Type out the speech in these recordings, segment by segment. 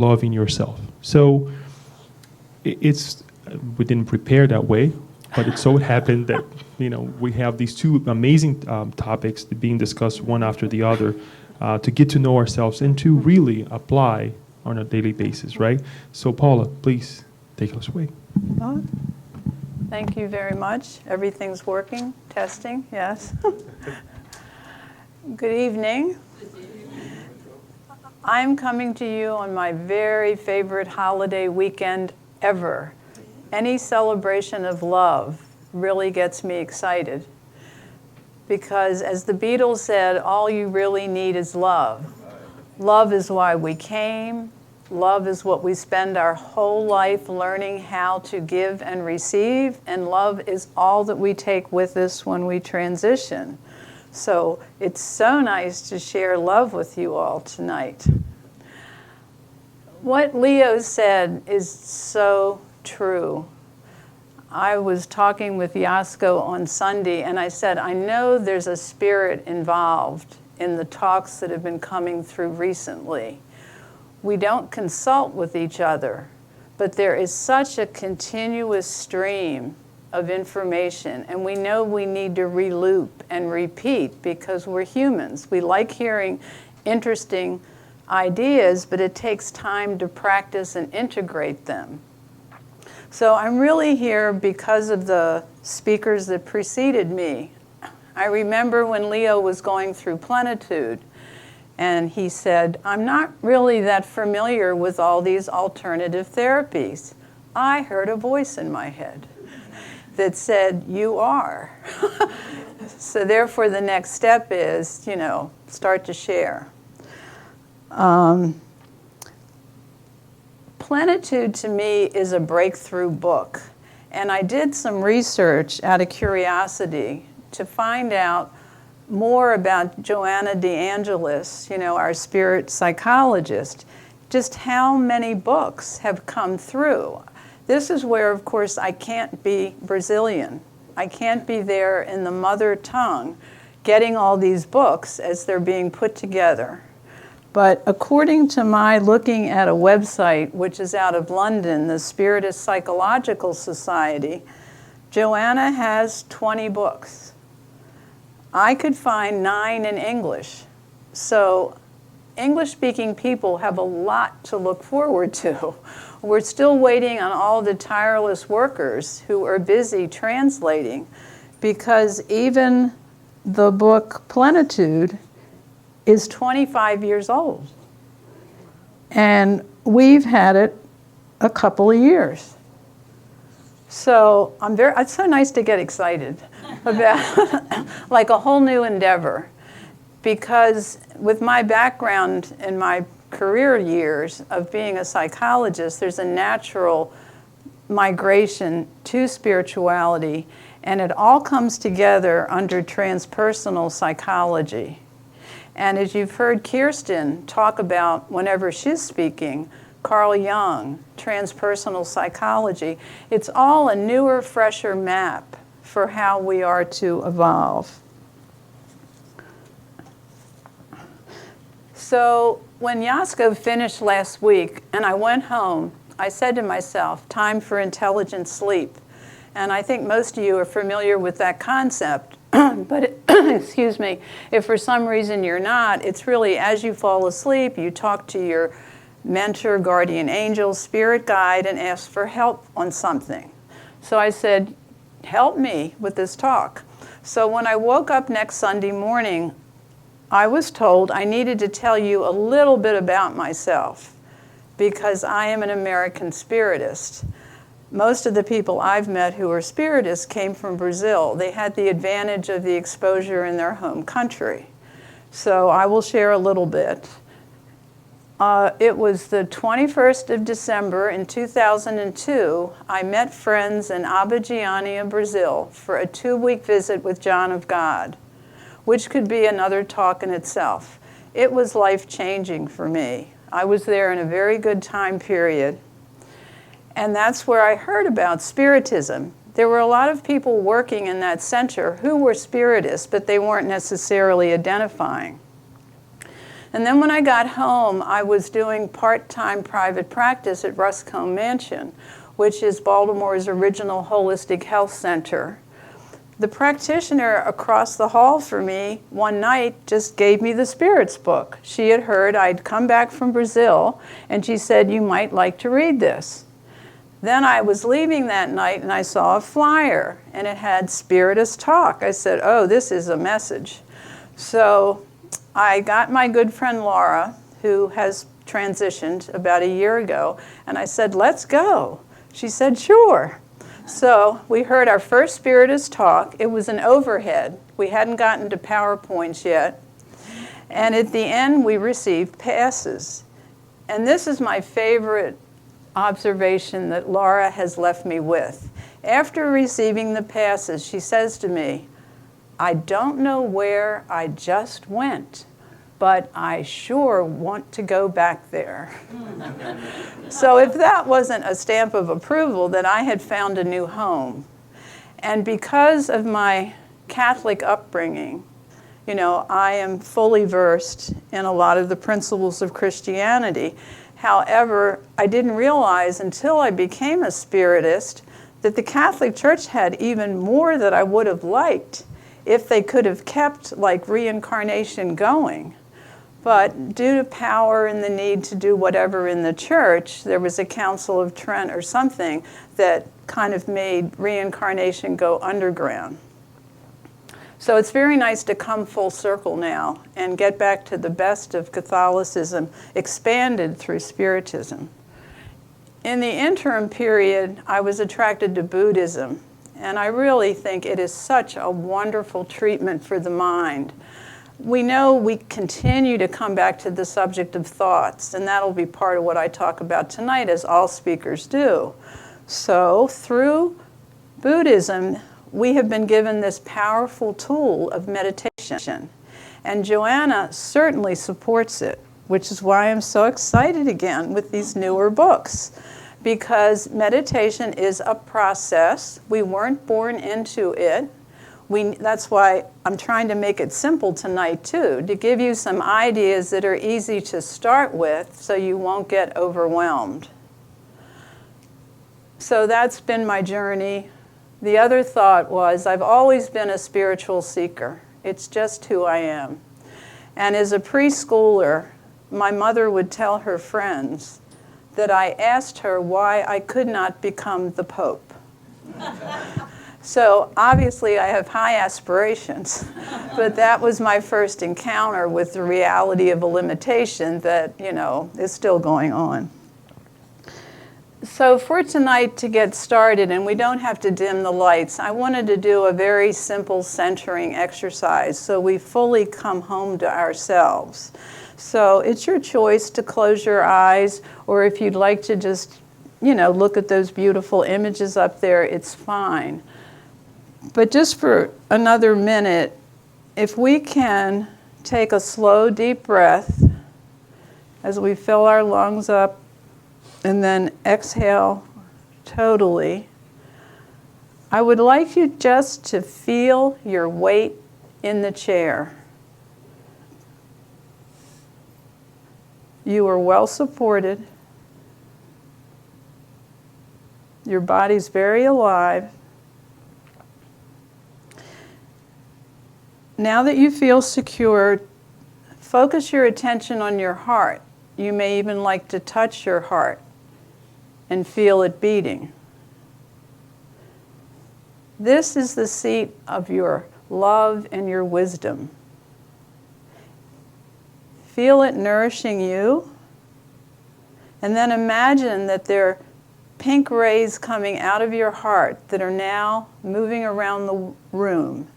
loving yourself. So it's we didn't prepare that way, but it so happened that we have these two amazing topics being discussed one after the other to get to know ourselves and to really apply on a daily basis, right? So Paula, please take us away. Thank you very much. Everything's working. Testing, yes. Good evening. I'm coming to you on my very favorite holiday weekend ever. Any celebration of love really gets me excited. Because as the Beatles said, all you really need is love. Love is why we came. Love is what we spend our whole life learning how to give and receive. And love is all that we take with us when we transition. So it's so nice to share love with you all tonight. What Leo said is so true. I was talking with Yasko on Sunday, and I said, I know there's a spirit involved in the talks that have been coming through recently. We don't consult with each other, but there is such a continuous stream of information, and we know we need to re-loop and repeat because we're humans. We like hearing interesting ideas, but it takes time to practice and integrate them. So I'm really here because of the speakers that preceded me. I remember when Leo was going through plenitude, and he said, I'm not really that familiar with all these alternative therapies. I heard a voice in my head that said, you are. So therefore the next step is, start to share. Plenitude to me is a breakthrough book. And I did some research out of curiosity to find out more about Joanna DeAngelis, our spirit psychologist, just how many books have come through. This is where, of course, I can't be Brazilian. I can't be there in the mother tongue getting all these books as they're being put together. But according to my looking at a website, which is out of London, the Spiritist Psychological Society, Joanna has 20 books. I could find 9 in English. So English-speaking people have a lot to look forward to. We're still waiting on all the tireless workers who are busy translating, because even the book Plenitude is 25 years old. And we've had it a couple of years. So it's so nice to get excited about like a whole new endeavor. Because with my background and my career years of being a psychologist, there's a natural migration to spirituality, and it all comes together under transpersonal psychology. And as you've heard Kirsten talk about whenever she's speaking, Carl Jung, transpersonal psychology, it's all a newer, fresher map for how we are to evolve. So when Yasko finished last week and I went home, I said to myself, time for intelligent sleep. And I think most of you are familiar with that concept. But, excuse me, if for some reason you're not, it's really as you fall asleep, you talk to your mentor, guardian angel, spirit guide, and ask for help on something. So I said, help me with this talk. So when I woke up next Sunday morning, I was told I needed to tell you a little bit about myself because I am an American spiritist. Most of the people I've met who are spiritists came from Brazil. They had the advantage of the exposure in their home country. So I will share a little bit. It was the 21st of December in 2002. I met friends in Abadiânia, Brazil for a 2-week visit with John of God, which could be another talk in itself. It was life-changing for me. I was there in a very good time period. And that's where I heard about Spiritism. There were a lot of people working in that center who were Spiritists, but they weren't necessarily identifying. And then when I got home, I was doing part-time private practice at Ruscombe Mansion, which is Baltimore's original holistic health center. The practitioner across the hall from me one night just gave me the Spirits book. She had heard I'd come back from Brazil, and she said, "You might like to read this." Then I was leaving that night, and I saw a flyer, and it had Spiritist Talk. I said, "Oh, this is a message." So I got my good friend Laura, who has transitioned about a year ago, and I said, "Let's go." She said, "Sure." So we heard our first Spiritist Talk. It was an overhead. We hadn't gotten to PowerPoints yet. And at the end, we received passes. And this is my favorite observation that Laura has left me with. After receiving the passes, she says to me, "I don't know where I just went, but I sure want to go back there." So if that wasn't a stamp of approval, then I had found a new home. And because of my Catholic upbringing, you know, I am fully versed in a lot of the principles of Christianity. However, I didn't realize until I became a Spiritist that the Catholic Church had even more that I would have liked if they could have kept like reincarnation going. But due to power and the need to do whatever in the church, there was a Council of Trent or something that kind of made reincarnation go underground. So it's very nice to come full circle now and get back to the best of Catholicism expanded through Spiritism. In the interim period, I was attracted to Buddhism, and I really think it is such a wonderful treatment for the mind. We know we continue to come back to the subject of thoughts, and that'll be part of what I talk about tonight, as all speakers do. So through Buddhism, we have been given this powerful tool of meditation, and Joanna certainly supports it, which is why I'm so excited again with these newer books, because meditation is a process. We weren't born into it. That's why I'm trying to make it simple tonight too, to give you some ideas that are easy to start with so you won't get overwhelmed. So that's been my journey. The other thought was I've always been a spiritual seeker. It's just who I am. And as a preschooler, my mother would tell her friends that I asked her why I could not become the Pope. So obviously I have high aspirations, but that was my first encounter with the reality of a limitation that, you know, is still going on. So for tonight, to get started, and we don't have to dim the lights, I wanted to do a very simple centering exercise so we fully come home to ourselves. So it's your choice to close your eyes, or if you'd like to just, you know, look at those beautiful images up there, it's fine. But just for another minute, if we can take a slow, deep breath as we fill our lungs up and then exhale totally, I would like you just to feel your weight in the chair. You are well supported. Your body's very alive. Now that you feel secure, focus your attention on your heart. You may even like to touch your heart and feel it beating. This is the seat of your love and your wisdom. Feel it nourishing you, and then imagine that there are pink rays coming out of your heart that are now moving around the room.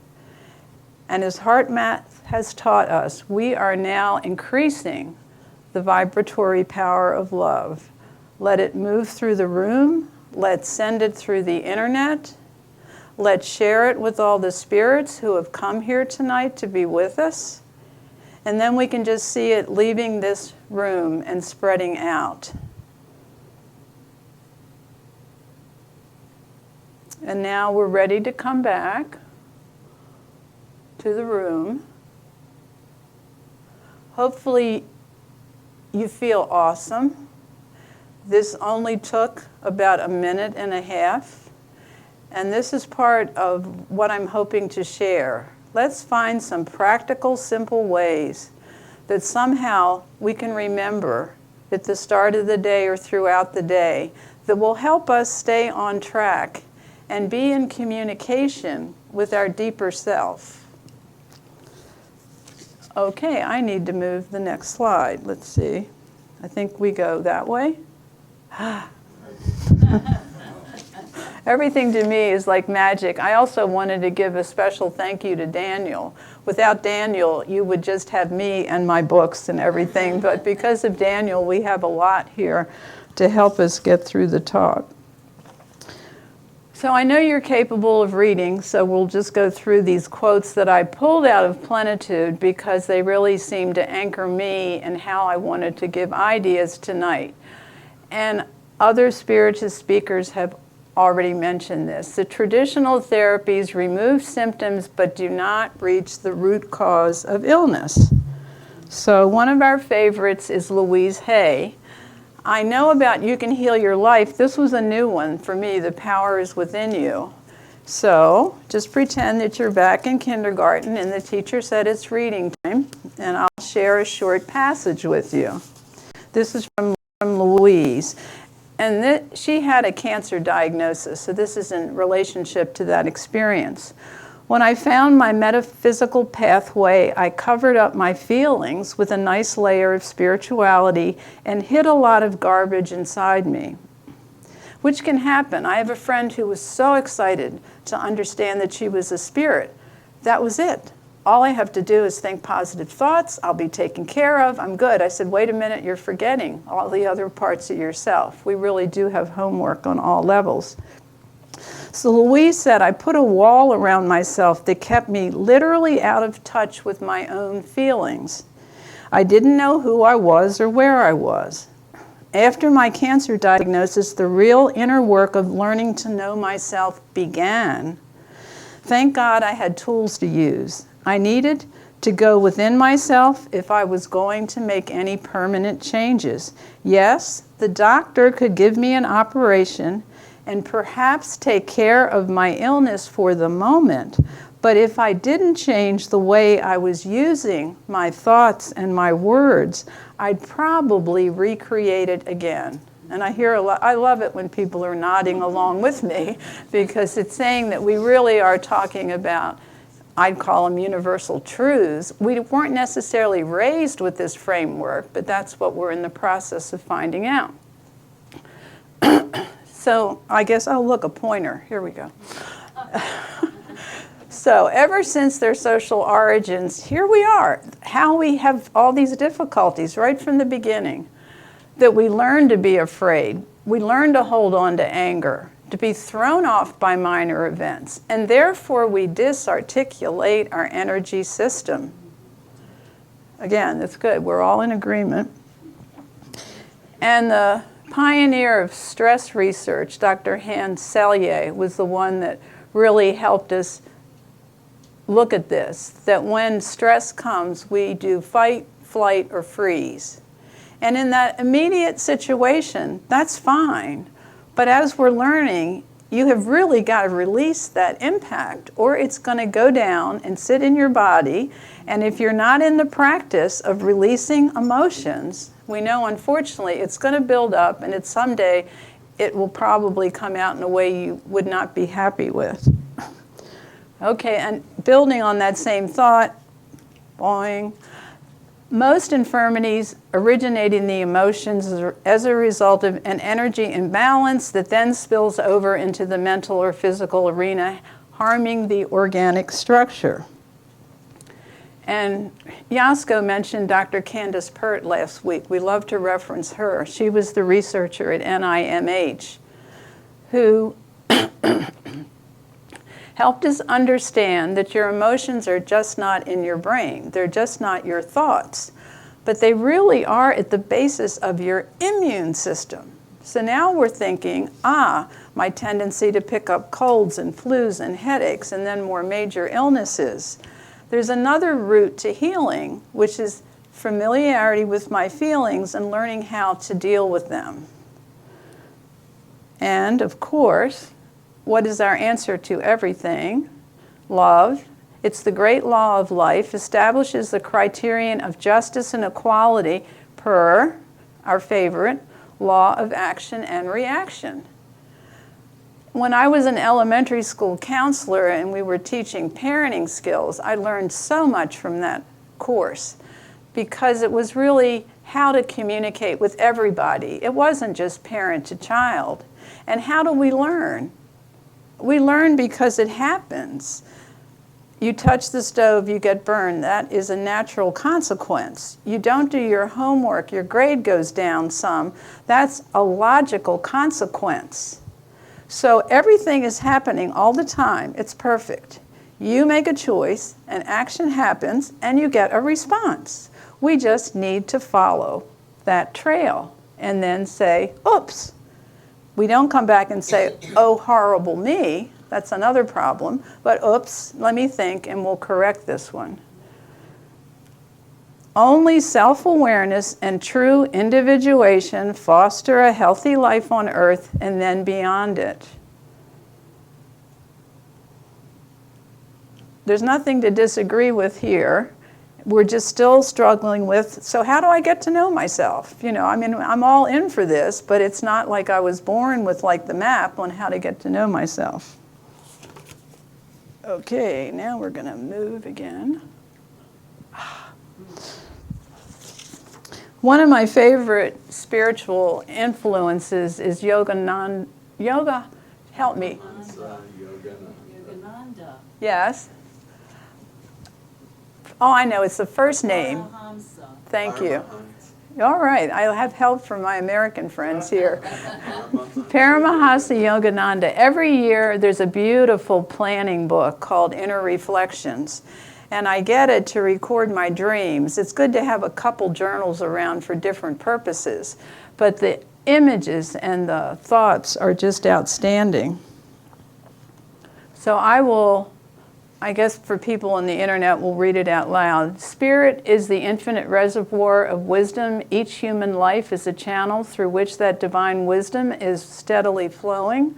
And as HeartMath has taught us, we are now increasing the vibratory power of love. Let it move through the room. Let's send it through the internet. Let's share it with all the spirits who have come here tonight to be with us. And then we can just see it leaving this room and spreading out. And now we're ready to come back to the room. Hopefully you feel awesome. This only took about 1.5 minutes, and this is part of what I'm hoping to share. Let's find some practical, simple ways that somehow we can remember at the start of the day or throughout the day that will help us stay on track and be in communication with our deeper self. Okay, I need to move the next slide. Let's see. I think we go that way. Everything to me is like magic. I also wanted to give a special thank you to Daniel. Without Daniel, you would just have me and my books and everything. But because of Daniel, we have a lot here to help us get through the talk. So I know you're capable of reading, so we'll just go through these quotes that I pulled out of Plenitude because they really seem to anchor me and how I wanted to give ideas tonight. And other spiritist speakers have already mentioned this. The traditional therapies remove symptoms but do not reach the root cause of illness. So one of our favorites is Louise Hay. I know about You Can Heal Your Life. This was a new one for me, The Power is Within You. So just pretend that you're back in kindergarten and the teacher said it's reading time, and I'll share a short passage with you. This is from Louise. And she had a cancer diagnosis, so this is in relationship to that experience. When I found my metaphysical pathway, I covered up my feelings with a nice layer of spirituality and hid a lot of garbage inside me, which can happen. I have a friend who was so excited to understand that she was a spirit. That was it. All I have to do is think positive thoughts. I'll be taken care of. I'm good. I said, wait a minute, you're forgetting all the other parts of yourself. We really do have homework on all levels. So Louise said, I put a wall around myself that kept me literally out of touch with my own feelings. I didn't know who I was or where I was. After my cancer diagnosis, the real inner work of learning to know myself began. Thank God I had tools to use. I needed to go within myself if I was going to make any permanent changes. Yes, the doctor could give me an operation and perhaps take care of my illness for the moment, but if I didn't change the way I was using my thoughts and my words, I'd probably recreate it again. And I hear a lot, I love it when people are nodding along with me because it's saying that we really are talking about, I'd call them universal truths. We weren't necessarily raised with this framework, but that's what we're in the process of finding out. So I guess, oh look, a pointer, here we go. So ever since their social origins, here we are, how we have all these difficulties right from the beginning, that we learn to be afraid, we learn to hold on to anger, to be thrown off by minor events, and therefore we disarticulate our energy system. Again, that's good, we're all in agreement. And the pioneer of stress research, Dr. Hans Selye, was the one that really helped us look at this, that when stress comes, we do fight, flight, or freeze. And in that immediate situation, that's fine. But as we're learning, you have really got to release that impact, or it's going to go down and sit in your body. And if you're not in the practice of releasing emotions, we know, unfortunately, it's going to build up, and someday it will probably come out in a way you would not be happy with. Okay, and building on that same thought, boing, most infirmities originate in the emotions as a result of an energy imbalance that then spills over into the mental or physical arena, harming the organic structure. And Jasko mentioned Dr. Candace Pert last week. We love to reference her. She was the researcher at NIMH who helped us understand that your emotions are just not in your brain. They're just not your thoughts. But they really are at the basis of your immune system. So now we're thinking, my tendency to pick up colds and flus and headaches and then more major illnesses. There's another route to healing, which is familiarity with my feelings, and learning how to deal with them. And, of course, what is our answer to everything? Love. It's the great law of life, establishes the criterion of justice and equality per our favorite law of action and reaction. When I was an elementary school counselor and we were teaching parenting skills, I learned so much from that course because it was really how to communicate with everybody. It wasn't just parent to child. And how do we learn? We learn because it happens. You touch the stove, you get burned. That is a natural consequence. You don't do your homework, your grade goes down some. That's a logical consequence. So everything is happening all the time. It's perfect. You make a choice, an action happens, and you get a response. We just need to follow that trail and then say, oops. We don't come back and say, oh, horrible me. That's another problem. But oops, let me think, and we'll correct this one. Only self-awareness and true individuation foster a healthy life on earth and then beyond it. There's nothing to disagree with here. We're just still struggling with, so how do I get to know myself? You know, I mean, I'm all in for this, but it's not like I was born with like the map on how to get to know myself. Okay, now we're going to move again. One of my favorite spiritual influences is Yogananda. Yoga, help me. Yogananda. Yes. Oh, I know, it's the first name. Paramahamsa. Thank you. All right, I have help from my American friends here. Paramahansa Yogananda. Every year there's a beautiful planning book called Inner Reflections. And I get it to record my dreams. It's good to have a couple journals around for different purposes. But the images and the thoughts are just outstanding. So I guess for people on the internet, we'll read it out loud. Spirit is the infinite reservoir of wisdom. Each human life is a channel through which that divine wisdom is steadily flowing.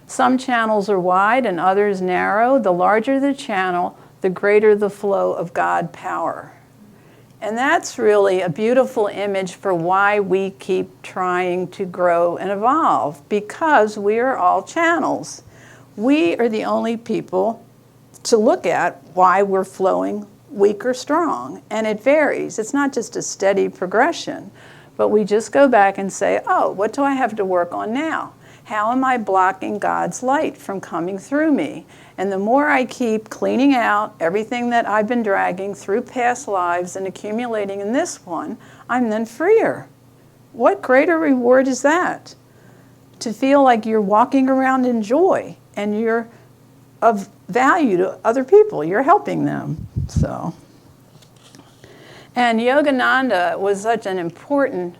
Some channels are wide and others narrow. The larger the channel, the greater the flow of God power. And that's really a beautiful image for why we keep trying to grow and evolve, because we are all channels. We are the only people to look at why we're flowing weak or strong. And it varies. It's not just a steady progression, but we just go back and say, oh, what do I have to work on now? How am I blocking God's light from coming through me? And the more I keep cleaning out everything that I've been dragging through past lives and accumulating in this one, I'm then freer. What greater reward is that? To feel like you're walking around in joy and you're of value to other people. You're helping them. So, and Yogananda was such an important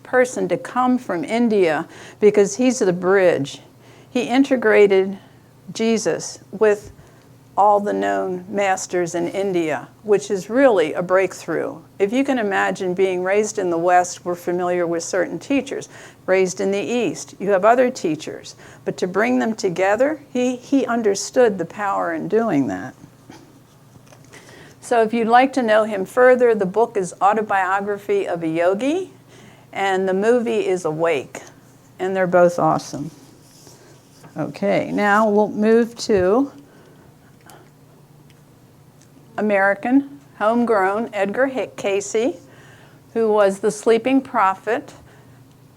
person to come from India because he's the bridge. He integrated Jesus with all the known masters in India, which is really a breakthrough. If you can imagine being raised in the West, we're familiar with certain teachers. Raised in the East, you have other teachers. But to bring them together, he understood the power in doing that. So if you'd like to know him further, the book is Autobiography of a Yogi, and the movie is Awake. And they're both awesome. Okay, now we'll move to American, homegrown Edgar Cayce, who was the sleeping prophet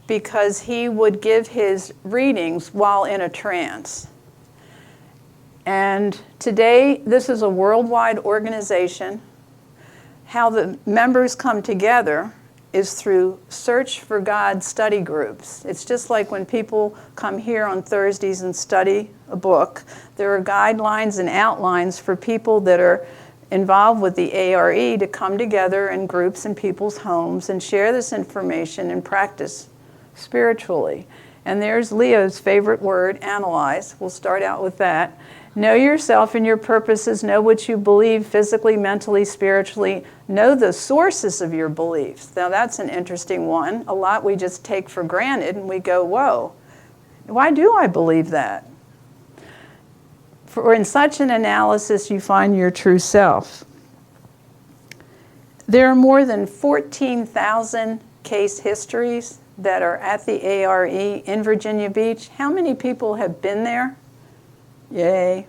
because he would give his readings while in a trance. And today, this is a worldwide organization. How the members come together is through Search for God study groups. It's just like when people come here on Thursdays and study a book. There are guidelines and outlines for people that are involved with the ARE to come together in groups in people's homes and share this information and practice spiritually. And there's Leo's favorite word, analyze. We'll start out with that. Know yourself and your purposes. Know what you believe physically, mentally, spiritually. Know the sources of your beliefs. Now that's an interesting one. A lot we just take for granted and we go, whoa, why do I believe that? For in such an analysis, you find your true self. There are more than 14,000 case histories that are at the ARE in Virginia Beach. How many people have been there? Yay.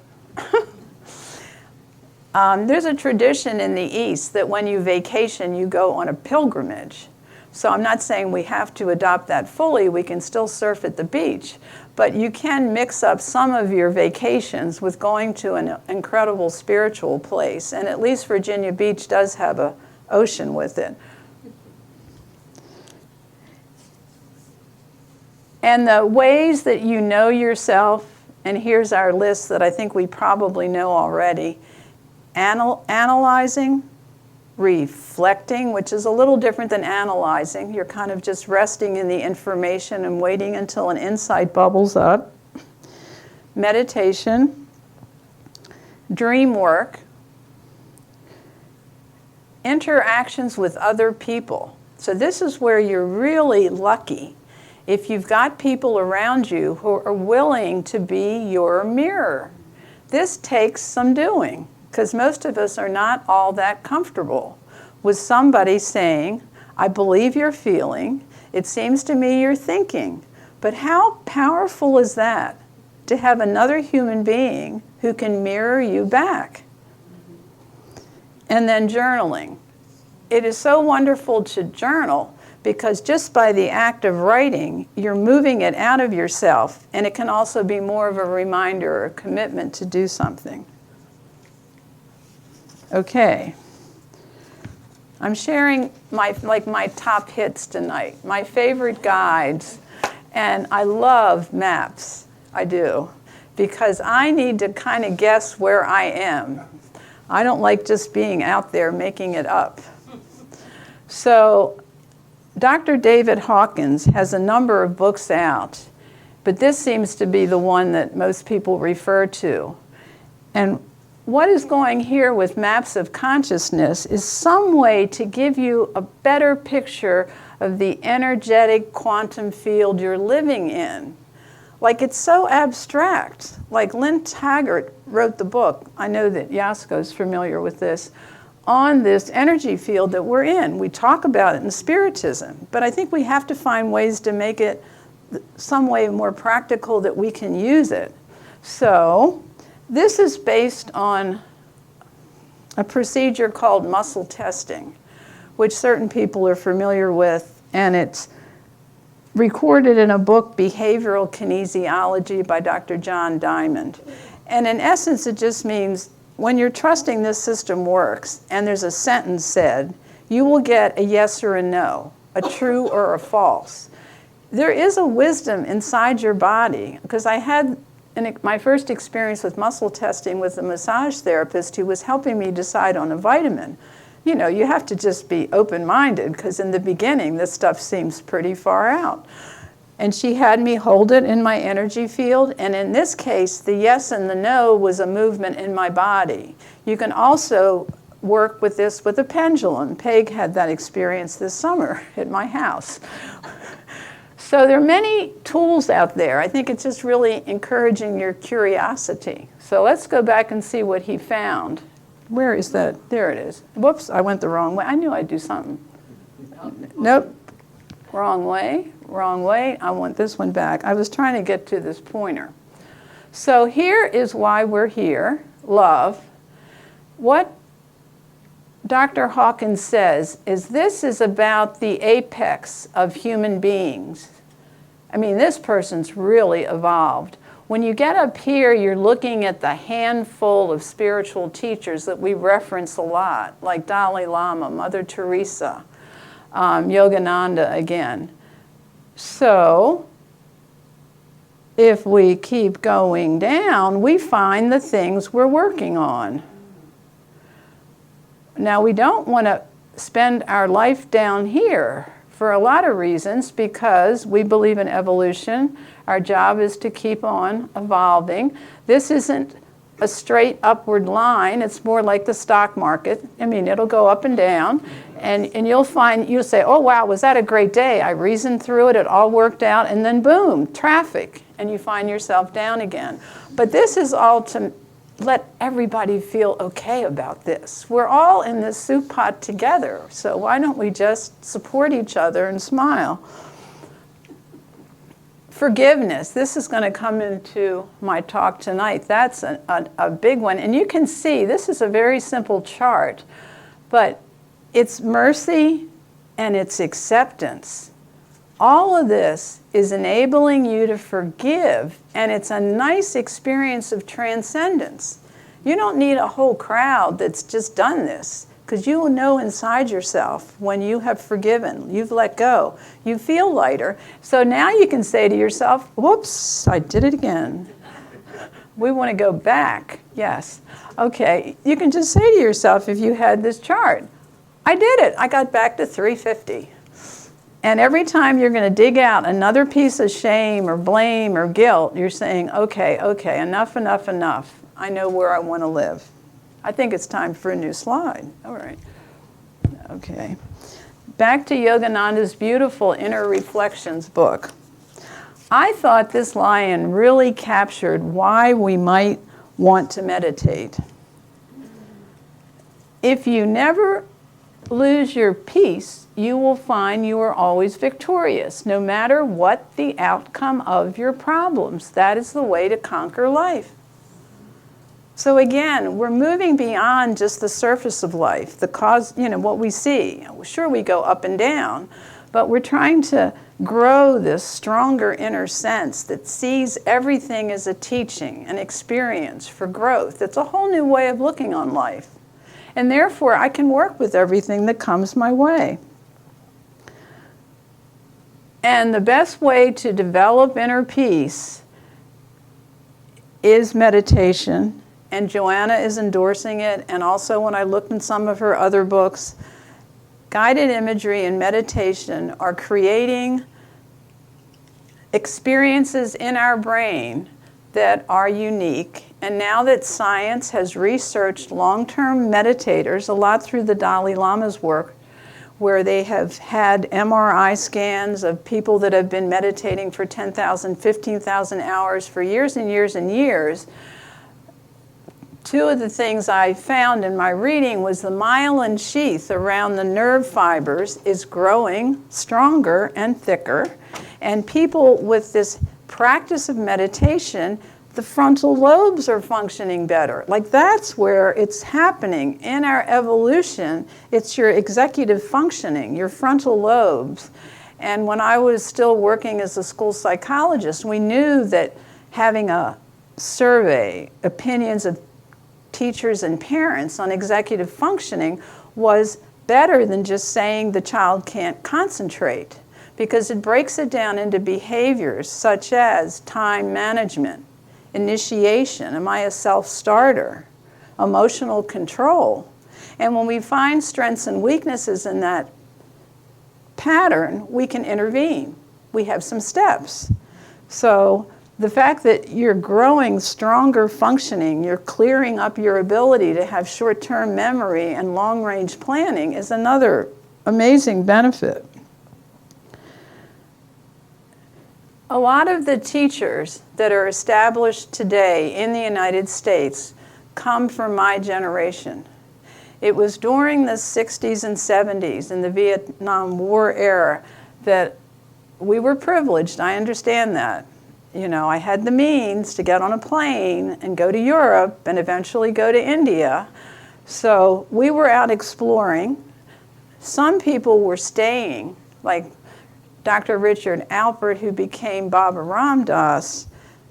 There's a tradition in the East that when you vacation, you go on a pilgrimage. So I'm not saying we have to adopt that fully. We can still surf at the beach. But you can mix up some of your vacations with going to an incredible spiritual place. And at least Virginia Beach does have an ocean with it. And the ways that you know yourself, and here's our list that I think we probably know already. Analyzing, reflecting, which is a little different than analyzing. You're kind of just resting in the information and waiting until an insight bubbles up. Meditation, dream work, interactions with other people. So this is where you're really lucky. If you've got people around you who are willing to be your mirror. This takes some doing, because most of us are not all that comfortable with somebody saying, I believe you're feeling, it seems to me you're thinking. But how powerful is that, to have another human being who can mirror you back? And then journaling. It is so wonderful to journal, because just by the act of writing, you're moving it out of yourself, and it can also be more of a reminder or a commitment to do something. Okay. I'm sharing my top hits tonight, my favorite guides, and I love maps. I do, because I need to kind of guess where I am. I don't like just being out there making it up. So Dr. David Hawkins has a number of books out, but this seems to be the one that most people refer to. And what is going here with Maps of Consciousness is some way to give you a better picture of the energetic quantum field you're living in. Like, it's so abstract. Like Lynn Taggart wrote the book, I know that Yasko's familiar with this, on this energy field that we're in. We talk about it in Spiritism, but I think we have to find ways to make it some way more practical that we can use it. So this is based on a procedure called muscle testing, which certain people are familiar with, and it's recorded in a book, Behavioral Kinesiology by Dr. John Diamond. And in essence, it just means when you're trusting this system works and there's a sentence said, you will get a yes or a no, a true or a false. There is a wisdom inside your body, because I had my first experience with muscle testing with a massage therapist who was helping me decide on a vitamin. You know, you have to just be open-minded, because in the beginning, this stuff seems pretty far out. And she had me hold it in my energy field, and in this case, the yes and the no was a movement in my body. You can also work with this with a pendulum. Peg had that experience this summer at my house. So there are many tools out there. I think it's just really encouraging your curiosity. So let's go back and see what he found. Where is that? There it is. Whoops, I went the wrong way. I knew I'd do something. Nope. Wrong way, wrong way. I want this one back. I was trying to get to this pointer. So here is why we're here, love. What Dr. Hawkins says is this is about the apex of human beings. I mean, this person's really evolved. When you get up here, you're looking at the handful of spiritual teachers that we reference a lot, like Dalai Lama, Mother Teresa, Yogananda again. So if we keep going down, we find the things we're working on. Now, we don't want to spend our life down here for a lot of reasons, because we believe in evolution. Our job is to keep on evolving. This isn't a straight upward line. It's more like the stock market. I mean, it'll go up and down, and you'll say, oh wow, was that a great day? I reasoned through it, it all worked out, and then boom, traffic, and you find yourself down again. But this is all to let everybody feel okay about this. We're all in this soup pot together, so why don't we just support each other and smile? Forgiveness. This is going to come into my talk tonight. That's a big one. And you can see, this is a very simple chart, but it's mercy and it's acceptance. All of this is enabling you to forgive, and it's a nice experience of transcendence. You don't need a whole crowd that's just done this, because you will know inside yourself when you have forgiven, you've let go, you feel lighter. So now you can say to yourself, whoops, I did it again. We want to go back. Yes. Okay. You can just say to yourself, if you had this chart, I did it. I got back to 350. And every time you're going to dig out another piece of shame or blame or guilt, you're saying, okay, enough, enough, enough. I know where I want to live. I think it's time for a new slide. All right. Okay. Back to Yogananda's beautiful Inner Reflections book. I thought this line really captured why we might want to meditate. If you never lose your peace, you will find you are always victorious, no matter what the outcome of your problems. That is the way to conquer life. So again, we're moving beyond just the surface of life, the cause, what we see. Sure, we go up and down, but we're trying to grow this stronger inner sense that sees everything as a teaching, an experience for growth. It's a whole new way of looking on life. And therefore, I can work with everything that comes my way. And the best way to develop inner peace is meditation. And Joanna is endorsing it. And also when I looked in some of her other books, guided imagery and meditation are creating experiences in our brain that are unique. And now that science has researched long-term meditators, a lot through the Dalai Lama's work, where they have had MRI scans of people that have been meditating for 10,000, 15,000 hours for years and years and years. Two of the things I found in my reading was the myelin sheath around the nerve fibers is growing stronger and thicker. And people with this practice of meditation, the frontal lobes are functioning better. Like that's where it's happening in our evolution. It's your executive functioning, your frontal lobes. And when I was still working as a school psychologist, we knew that having a survey, opinions of teachers and parents on executive functioning was better than just saying the child can't concentrate, because it breaks it down into behaviors such as time management, initiation, am I a self-starter, emotional control. And when we find strengths and weaknesses in that pattern, we can intervene. We have some steps. So the fact that you're growing stronger functioning, you're clearing up your ability to have short-term memory and long-range planning is another amazing benefit. A lot of the teachers that are established today in the United States come from my generation. It was during the 60s and 70s in the Vietnam War era that we were privileged. I understand that. I had the means to get on a plane and go to Europe and eventually go to India. So we were out exploring. Some people were staying, like Dr. Richard Alpert, who became Baba Ram Das,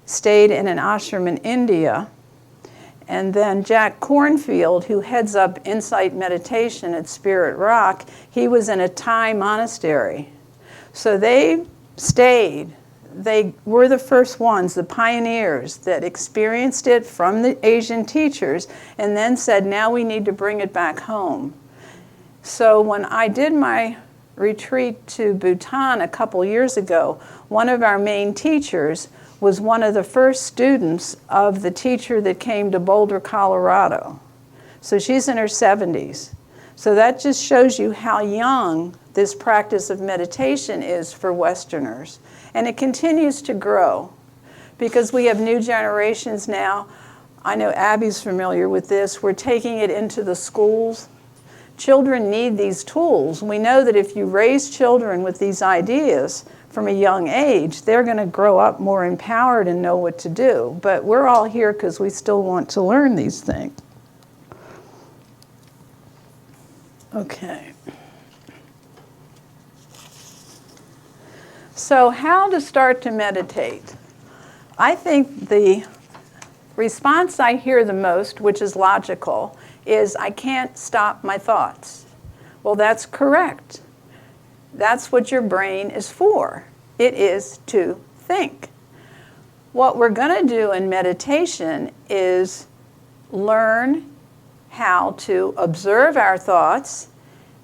stayed in an ashram in India. And then Jack Kornfield, who heads up Insight Meditation at Spirit Rock, he was in a Thai monastery. So they stayed. They were the first ones, the pioneers, that experienced it from the Asian teachers and then said, now we need to bring it back home. So when I did my retreat to Bhutan a couple years ago, one of our main teachers was one of the first students of the teacher that came to Boulder, Colorado. So she's in her 70s. So that just shows you how young this practice of meditation is for Westerners. And it continues to grow because we have new generations now. I know Abby's familiar with this. We're taking it into the schools. Children need these tools. We know that if you raise children with these ideas from a young age, they're going to grow up more empowered and know what to do. But we're all here because we still want to learn these things. Okay. So how to start to meditate? I think the response I hear the most, which is logical, is I can't stop my thoughts. Well, that's correct. That's what your brain is for. It is to think. What we're going to do in meditation is learn how to observe our thoughts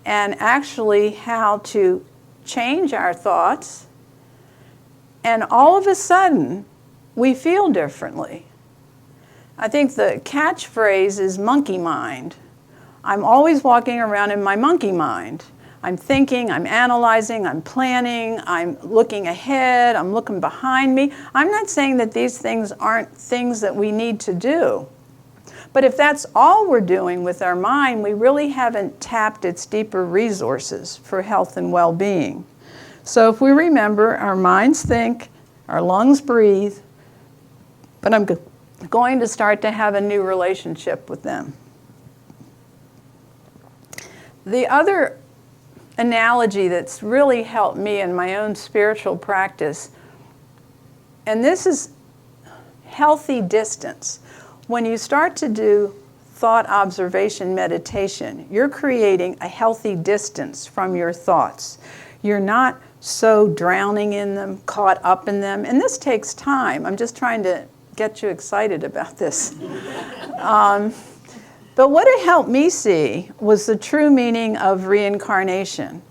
and actually how to change our thoughts. And all of a sudden, we feel differently. I think the catchphrase is monkey mind. I'm always walking around in my monkey mind. I'm thinking, I'm analyzing, I'm planning, I'm looking ahead, I'm looking behind me. I'm not saying that these things aren't things that we need to do. But if that's all we're doing with our mind, we really haven't tapped its deeper resources for health and well-being. So if we remember, our minds think, our lungs breathe, but I'm going to start to have a new relationship with them. The other analogy that's really helped me in my own spiritual practice, and this is healthy distance. When you start to do thought observation meditation, you're creating a healthy distance from your thoughts. You're not so drowning in them, caught up in them, and this takes time. I'm just trying to get you excited about this. But what it helped me see was the true meaning of reincarnation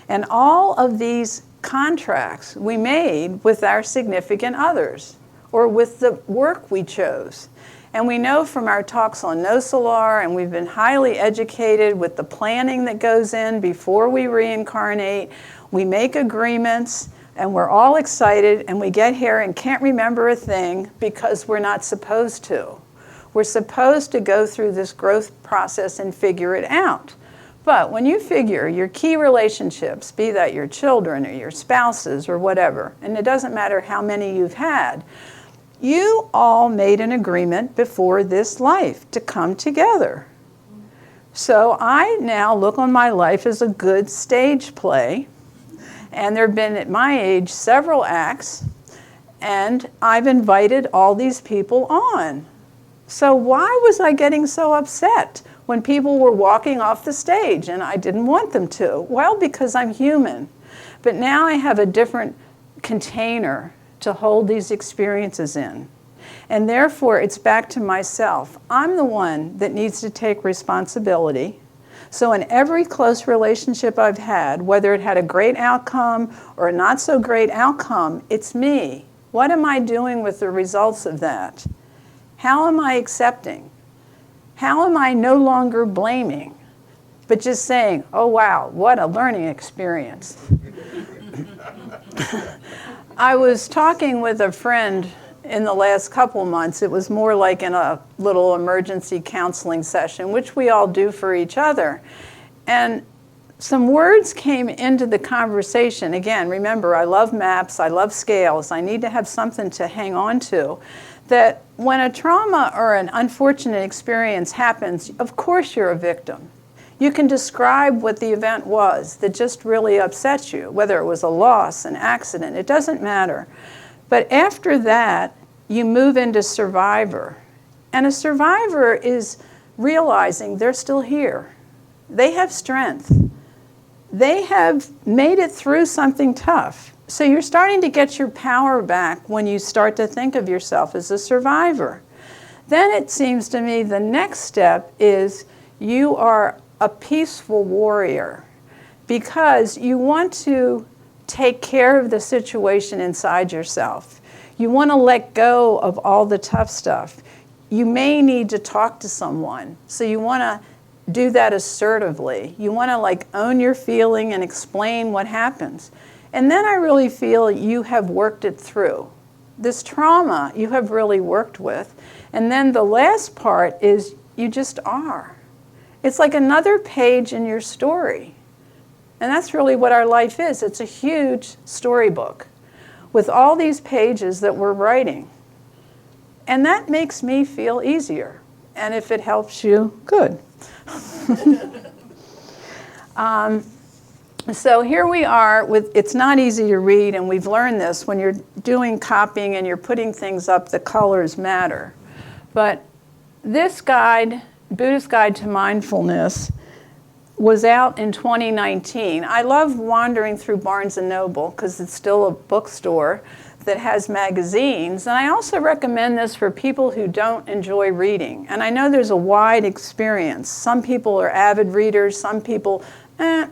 and all of these contracts we made with our significant others or with the work we chose. And we know from our talks on No Solar, and we've been highly educated with the planning that goes in before we reincarnate. We make agreements, and we're all excited, and we get here and can't remember a thing because we're not supposed to. We're supposed to go through this growth process and figure it out. But when you figure your key relationships, be that your children or your spouses or whatever, and it doesn't matter how many you've had, you all made an agreement before this life to come together. So I now look on my life as a good stage play. And there have been, at my age, several acts. And I've invited all these people on. So why was I getting so upset when people were walking off the stage and I didn't want them to? Well, because I'm human. But now I have a different container to hold these experiences in. And therefore, it's back to myself. I'm the one that needs to take responsibility. So in every close relationship I've had, whether it had a great outcome or a not so great outcome, it's me. What am I doing with the results of that? How am I accepting? How am I no longer blaming, but just saying, oh wow, what a learning experience. I was talking with a friend in the last couple months. It was more like in a little emergency counseling session, which we all do for each other. And some words came into the conversation. Again, remember, I love maps, I love scales. I need to have something to hang on to. That when a trauma or an unfortunate experience happens, of course you're a victim. You can describe what the event was that just really upset you, whether it was a loss, an accident, it doesn't matter. But after that, you move into survivor. And a survivor is realizing they're still here. They have strength. They have made it through something tough. So you're starting to get your power back when you start to think of yourself as a survivor. Then it seems to me the next step is you are a peaceful warrior because you want to take care of the situation inside yourself. You want to let go of all the tough stuff. You may need to talk to someone, so you want to do that assertively. You want to like own your feeling and explain what happens. And then I really feel you have worked it through. This trauma you have really worked with. And then the last part is you just are. It's like another page in your story. And that's really what our life is. It's a huge storybook with all these pages that we're writing. And that makes me feel easier. And if it helps you, good. So here we are with, it's not easy to read, and we've learned this. When you're doing copying and you're putting things up, the colors matter. But this guide, Buddhist Guide to Mindfulness, was out in 2019. I love wandering through Barnes & Noble because it's still a bookstore that has magazines. And I also recommend this for people who don't enjoy reading. And I know there's a wide experience. Some people are avid readers, some people, and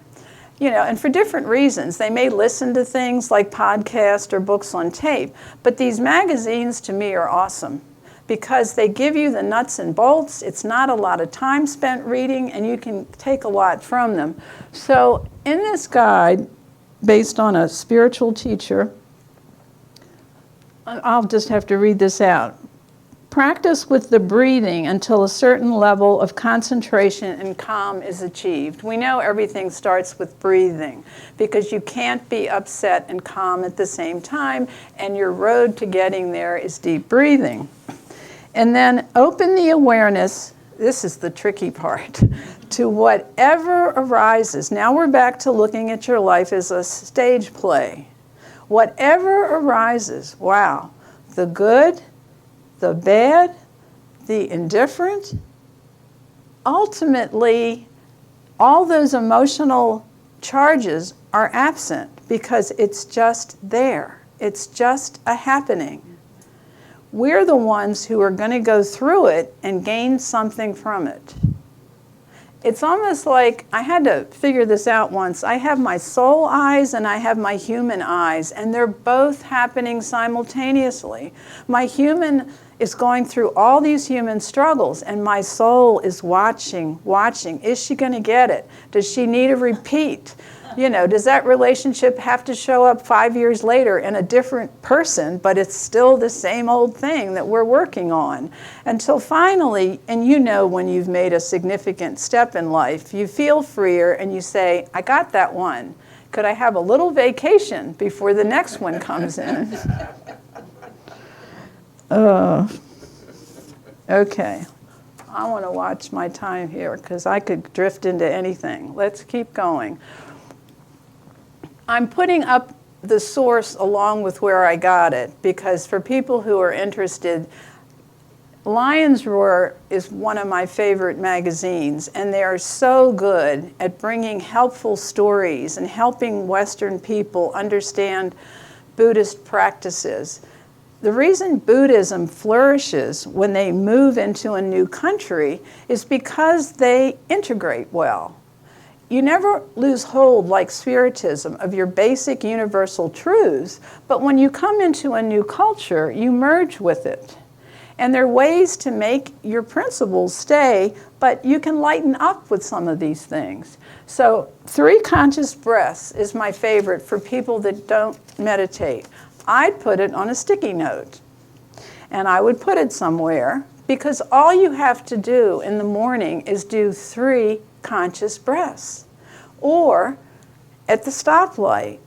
for different reasons. They may listen to things like podcasts or books on tape. But these magazines to me are awesome because they give you the nuts and bolts. It's not a lot of time spent reading, and you can take a lot from them. So in this guide, based on a spiritual teacher, I'll just have to read this out. Practice with the breathing until a certain level of concentration and calm is achieved. We know everything starts with breathing because you can't be upset and calm at the same time, and your road to getting there is deep breathing. And then open the awareness, this is the tricky part, to whatever arises. Now we're back to looking at your life as a stage play. Whatever arises, wow, the good, the bad, the indifferent, ultimately, all those emotional charges are absent because it's just there. It's just a happening. We're the ones who are going to go through it and gain something from it. It's almost like, I had to figure this out once. I have my soul eyes and I have my human eyes, and they're both happening simultaneously. My human is going through all these human struggles, and my soul is watching. Is she going to get it? Does she need a repeat? Does that relationship have to show up 5 years later in a different person, but it's still the same old thing that we're working on? Until finally, and when you've made a significant step in life, you feel freer and you say, I got that one. Could I have a little vacation before the next one comes in? Okay. I want to watch my time here because I could drift into anything. Let's keep going. I'm putting up the source along with where I got it because for people who are interested, Lion's Roar is one of my favorite magazines, and they are so good at bringing helpful stories and helping Western people understand Buddhist practices. The reason Buddhism flourishes when they move into a new country is because they integrate well. You never lose hold, like Spiritism, of your basic universal truths, but when you come into a new culture, you merge with it. And there are ways to make your principles stay, but you can lighten up with some of these things. So 3 conscious breaths is my favorite for people that don't meditate. I'd put it on a sticky note, and I would put it somewhere, because all you have to do in the morning is do 3 conscious breaths, or at the stoplight,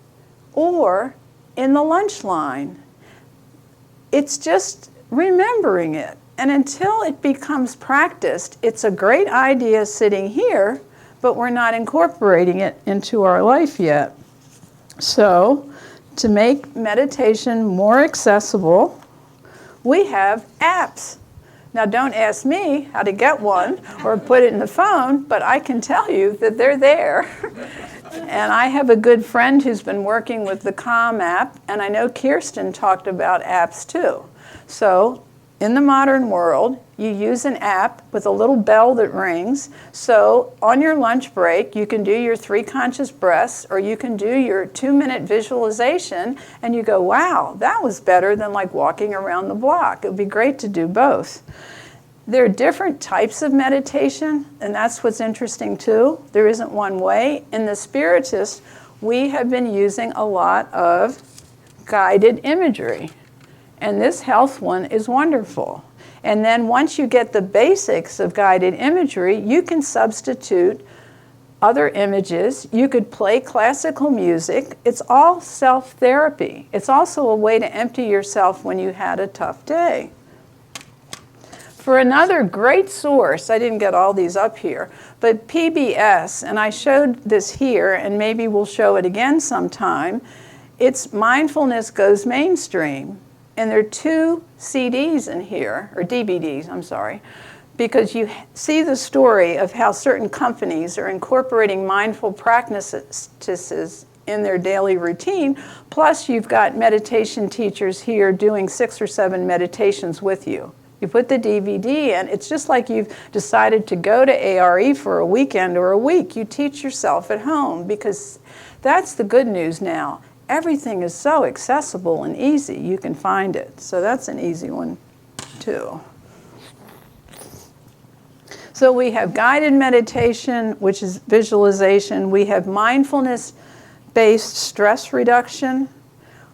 or in the lunch line. It's just remembering it. And until it becomes practiced, it's a great idea sitting here, but we're not incorporating it into our life yet. So, to make meditation more accessible, we have apps. Now, don't ask me how to get one or put it in the phone, but I can tell you that they're there. And I have a good friend who's been working with the Calm app, and I know Kirsten talked about apps too. So in the modern world, you use an app with a little bell that rings. So on your lunch break, you can do your 3 conscious breaths, or you can do your 2-minute visualization, and you go, wow, that was better than like walking around the block. It would be great to do both. There are different types of meditation, and that's what's interesting too. There isn't one way. In the Spiritist, we have been using a lot of guided imagery. And this health one is wonderful. And then once you get the basics of guided imagery, you can substitute other images. You could play classical music. It's all self-therapy. It's also a way to empty yourself when you had a tough day. For another great source, I didn't get all these up here, but PBS, and I showed this here, and maybe we'll show it again sometime. It's Mindfulness Goes Mainstream. And there are 2 CDs in here, or DVDs, I'm sorry, because you see the story of how certain companies are incorporating mindful practices in their daily routine. Plus, you've got meditation teachers here doing 6 or 7 meditations with you. You put the DVD in, it's just like you've decided to go to ARE for a weekend or a week. You teach yourself at home, because that's the good news now. Everything is so accessible and easy, you can find it. So that's an easy one too. So we have guided meditation, which is visualization. We have mindfulness-based stress reduction,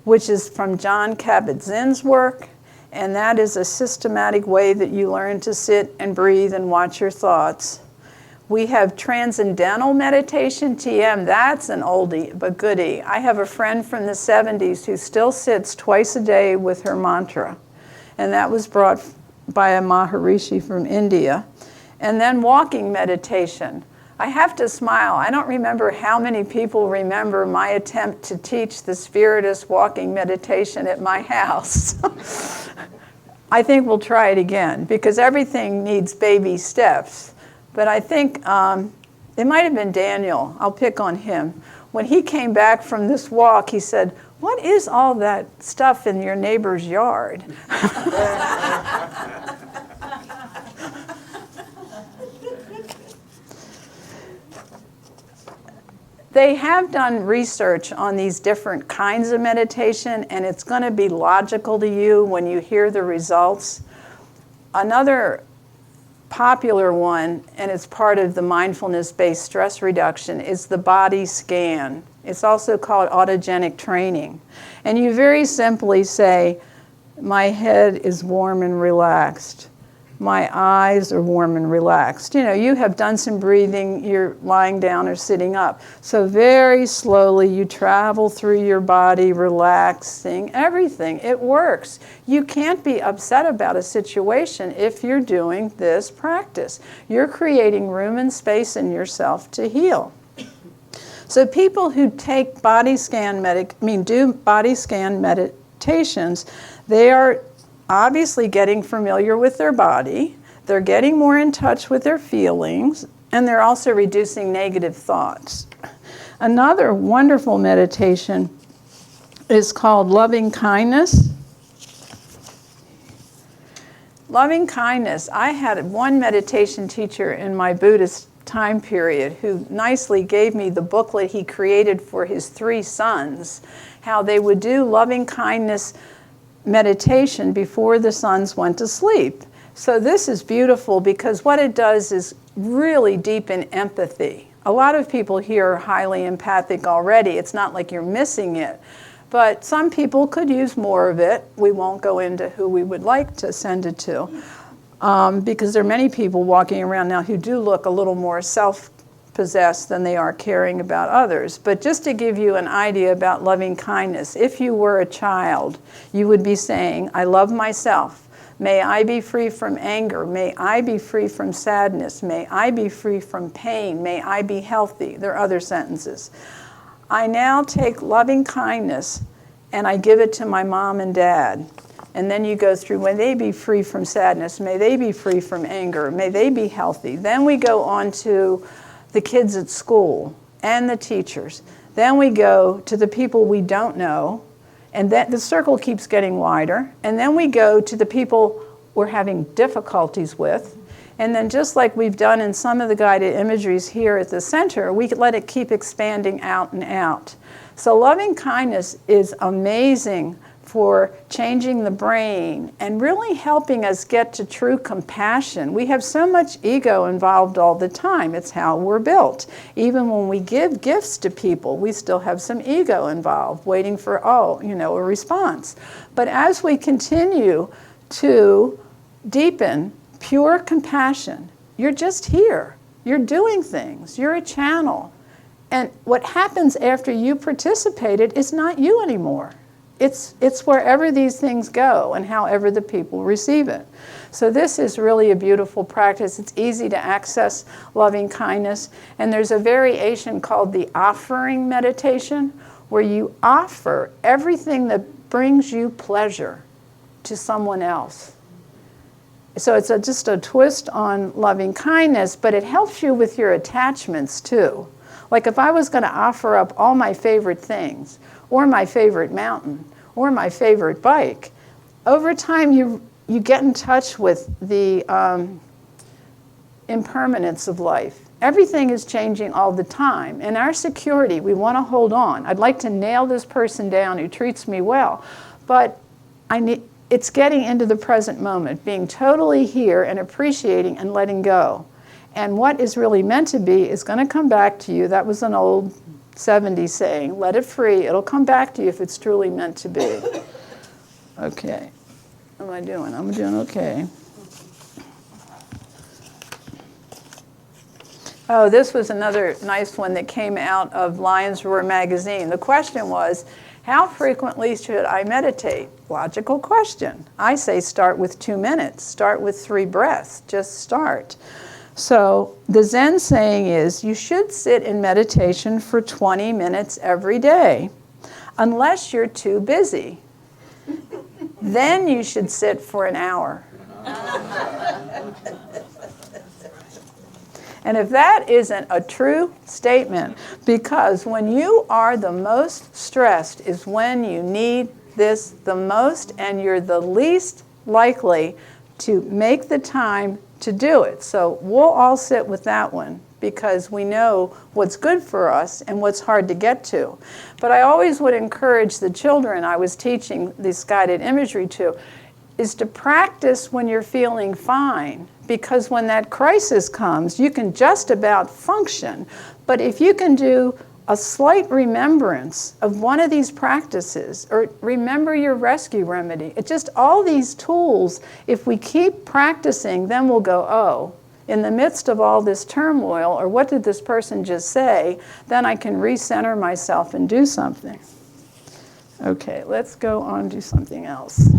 which is from Jon Kabat-Zinn's work. And that is a systematic way that you learn to sit and breathe and watch your thoughts. We have transcendental meditation, TM. That's an oldie but goodie. I have a friend from the 70s who still sits twice a day with her mantra. And that was brought by a Maharishi from India. And then walking meditation. I have to smile. I don't remember how many people remember my attempt to teach the Spiritist walking meditation at my house. I think we'll try it again, because everything needs baby steps. But I think it might have been Daniel. I'll pick on him. When he came back from this walk, he said, "What is all that stuff in your neighbor's yard?" They have done research on these different kinds of meditation, and it's going to be logical to you when you hear the results. Another popular one, and it's part of the mindfulness-based stress reduction, is the body scan. It's also called autogenic training. And you very simply say, my head is warm and relaxed. My eyes are warm and relaxed. You know, you have done some breathing, you're lying down or sitting up. So very slowly you travel through your body, relaxing everything. It works. You can't be upset about a situation if you're doing this practice. You're creating room and space in yourself to heal. So people who take body scan do body scan meditations, they are obviously getting familiar with their body, they're getting more in touch with their feelings, and they're also reducing negative thoughts. Another wonderful meditation is called loving kindness. Loving kindness. I had one meditation teacher in my Buddhist time period who nicely gave me the booklet he created for his 3 sons, how they would do loving kindness meditation before the sons went to sleep. So this is beautiful because what it does is really deepen empathy. A lot of people here are highly empathic already. It's not like you're missing it. But some people could use more of it. We won't go into who we would like to send it to. Because there are many people walking around now who do look a little more self-possessed than they are caring about others. But just to give you an idea about loving kindness, if you were a child, you would be saying, I love myself. May I be free from anger. May I be free from sadness. May I be free from pain. May I be healthy. There are other sentences. I now take loving kindness and I give it to my mom and dad. And then you go through, may they be free from sadness. May they be free from anger. May they be healthy. Then we go on to the kids at school and the teachers. Then we go to the people we don't know. And then the circle keeps getting wider. And then we go to the people we're having difficulties with. And then just like we've done in some of the guided imageries here at the center, we let it keep expanding out and out. So loving kindness is amazing for changing the brain and really helping us get to true compassion. We have so much ego involved all the time. It's how we're built. Even when we give gifts to people, we still have some ego involved, waiting for, a response. But as we continue to deepen pure compassion, you're just here. You're doing things. You're a channel. And what happens after you participated is not you anymore. It's wherever these things go and however the people receive it. So this is really a beautiful practice. It's easy to access loving kindness. And there's a variation called the offering meditation, where you offer everything that brings you pleasure to someone else. So it's just a twist on loving kindness, but it helps you with your attachments too. Like if I was going to offer up all my favorite things, or my favorite mountain, or my favorite bike, over time you get in touch with the impermanence of life. Everything is changing all the time. And our security, we want to hold on. I'd like to nail this person down who treats me well, but it's getting into the present moment, being totally here and appreciating and letting go. And what is really meant to be is going to come back to you. That was an old 70s saying, let it free. It'll come back to you if it's truly meant to be. Okay. How am I doing? I'm doing okay. Oh, this was another nice one that came out of Lion's Roar magazine. The question was, how frequently should I meditate? Logical question. I say start with 2 minutes. Start with 3 breaths. Just start. So the Zen saying is you should sit in meditation for 20 minutes every day, unless you're too busy. Then you should sit for an hour. And if that isn't a true statement, because when you are the most stressed is when you need this the most, and you're the least likely to make the time to do it. So we'll all sit with that one because we know what's good for us and what's hard to get to. But I always would encourage the children I was teaching this guided imagery to is to practice when you're feeling fine, because when that crisis comes, you can just about function. But if you can do a slight remembrance of one of these practices, or remember your rescue remedy, it's just all these tools, if we keep practicing, then we'll go, oh, in the midst of all this turmoil, or what did this person just say, then I can recenter myself and do something. Okay, let's go on to something else.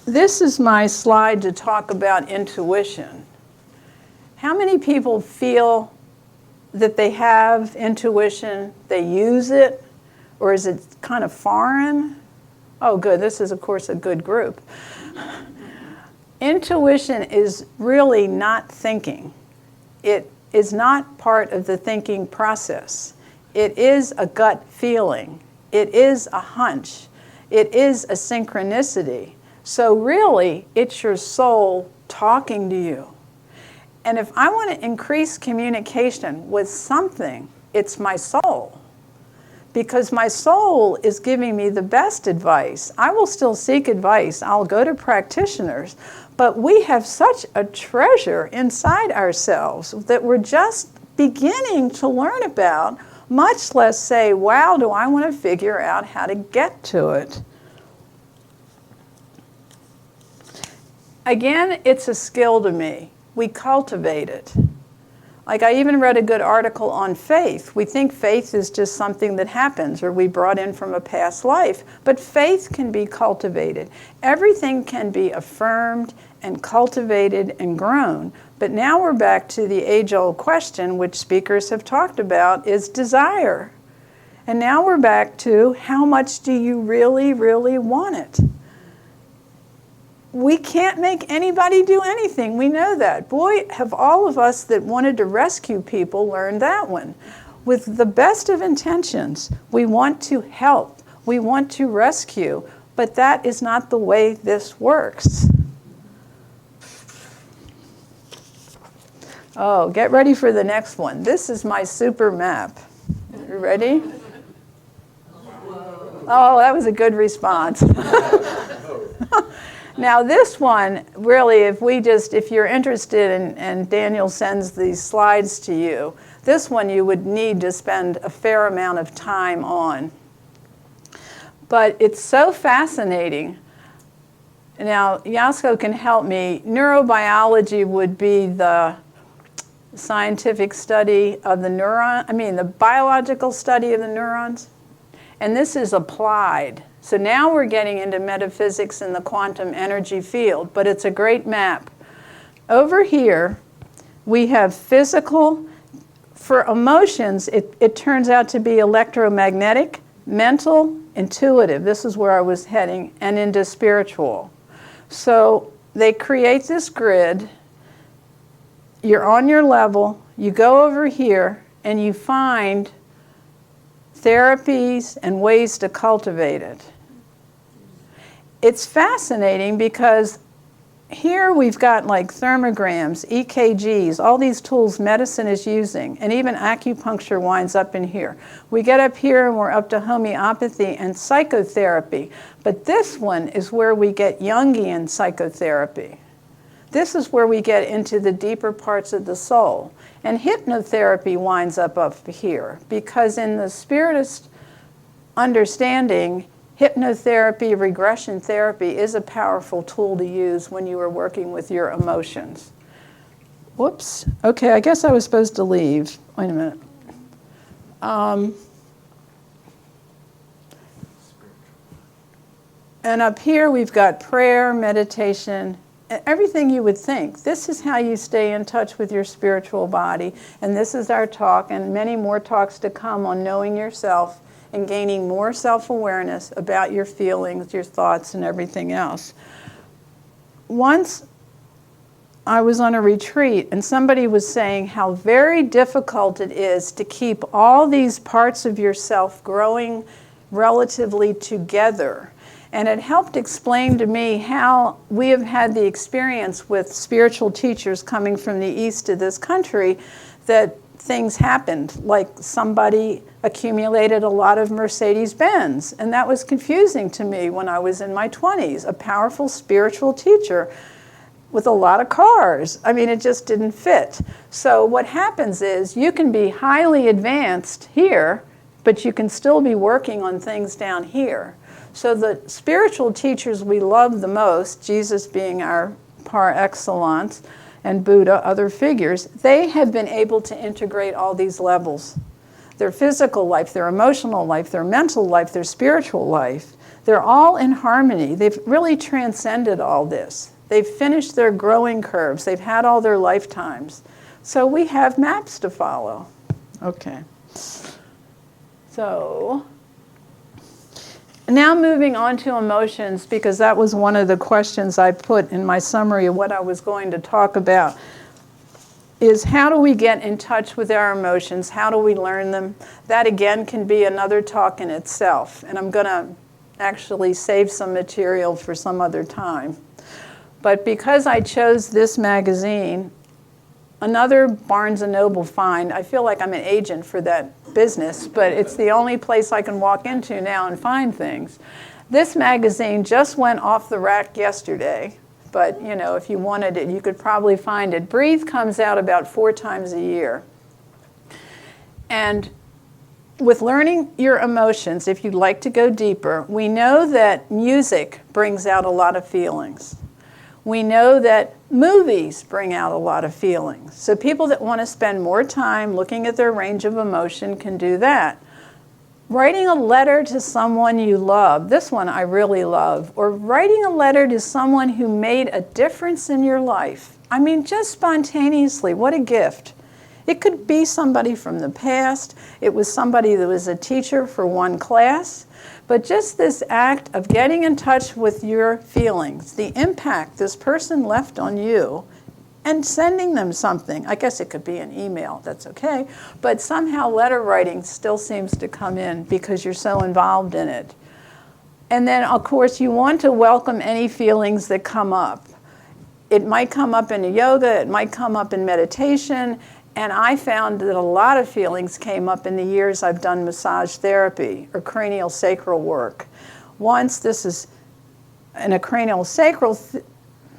This is my slide to talk about intuition. How many people feel that they have intuition, they use it, or is it kind of foreign? Oh, good. This is, of course, a good group. Intuition is really not thinking. It is not part of the thinking process. It is a gut feeling. It is a hunch. It is a synchronicity. So really, it's your soul talking to you. And if I want to increase communication with something, it's my soul. Because my soul is giving me the best advice. I will still seek advice. I'll go to practitioners. But we have such a treasure inside ourselves that we're just beginning to learn about, much less say, wow, do I want to figure out how to get to it. Again, it's a skill to me. We cultivate it. Like I even read a good article on faith. We think faith is just something that happens or we brought in from a past life, but faith can be cultivated. Everything can be affirmed and cultivated and grown. But now we're back to the age-old question, which speakers have talked about, is desire. And now we're back to how much do you really, really want it? We can't make anybody do anything. We know that. Boy, have all of us that wanted to rescue people learned that one. With the best of intentions, we want to help. We want to rescue. But that is not the way this works. Oh, get ready for the next one. This is my super map. You ready? Oh, that was a good response. Now this one, really, if you're interested and Daniel sends these slides to you, this one you would need to spend a fair amount of time on. But it's so fascinating. Now, Yasko can help me. Neurobiology would be the scientific study of the biological study of the neurons. And this is applied. So now we're getting into metaphysics in the quantum energy field, but it's a great map. Over here, we have physical. For emotions, it turns out to be electromagnetic, mental, intuitive. This is where I was heading, and into spiritual. So they create this grid. You're on your level. You go over here, and you find therapies and ways to cultivate it. It's fascinating because here we've got like thermograms, EKGs, all these tools medicine is using, and even acupuncture winds up in here. We get up here and we're up to homeopathy and psychotherapy, but this one is where we get Jungian psychotherapy. This is where we get into the deeper parts of the soul. And hypnotherapy winds up here, because in the Spiritist understanding, hypnotherapy, regression therapy is a powerful tool to use when you are working with your emotions. Whoops. Okay, I guess I was supposed to leave. Wait a minute. And up here we've got prayer, meditation, everything you would think. This is how you stay in touch with your spiritual body. And this is our talk, and many more talks to come on knowing yourself and gaining more self-awareness about your feelings, your thoughts, and everything else. Once I was on a retreat, and somebody was saying how very difficult it is to keep all these parts of yourself growing relatively together. And it helped explain to me how we have had the experience with spiritual teachers coming from the east of this country that things happened, like somebody accumulated a lot of Mercedes-Benz. And that was confusing to me when I was in my 20s, a powerful spiritual teacher with a lot of cars. I mean, it just didn't fit. So what happens is you can be highly advanced here, but you can still be working on things down here. So the spiritual teachers we love the most, Jesus being our par excellence, and Buddha, other figures, they have been able to integrate all these levels. Their physical life, their emotional life, their mental life, their spiritual life, they're all in harmony. They've really transcended all this. They've finished their growing curves. They've had all their lifetimes. So we have maps to follow. Okay. So now moving on to emotions, because that was one of the questions I put in my summary of what I was going to talk about, is how do we get in touch with our emotions? How do we learn them? That again can be another talk in itself, and I'm going to actually save some material for some other time. But because I chose this magazine, another Barnes & Noble find, I feel like I'm an agent for that business, but it's the only place I can walk into now and find things. This magazine just went off the rack yesterday, but you know, if you wanted it, you could probably find it. Breathe comes out about 4 times a year. And with learning your emotions, if you'd like to go deeper, we know that music brings out a lot of feelings. We know that movies bring out a lot of feelings. So people that want to spend more time looking at their range of emotion can do that. Writing a letter to someone you love, this one I really love, or writing a letter to someone who made a difference in your life. I mean, just spontaneously, what a gift. It could be somebody from the past. It was somebody that was a teacher for one class. But just this act of getting in touch with your feelings, the impact this person left on you, and sending them something. I guess it could be an email, that's okay. But somehow letter writing still seems to come in because you're so involved in it. And then, of course, you want to welcome any feelings that come up. It might come up in yoga, it might come up in meditation, and I found that a lot of feelings came up in the years I've done massage therapy or cranial sacral work. Once, this is in a cranial sacral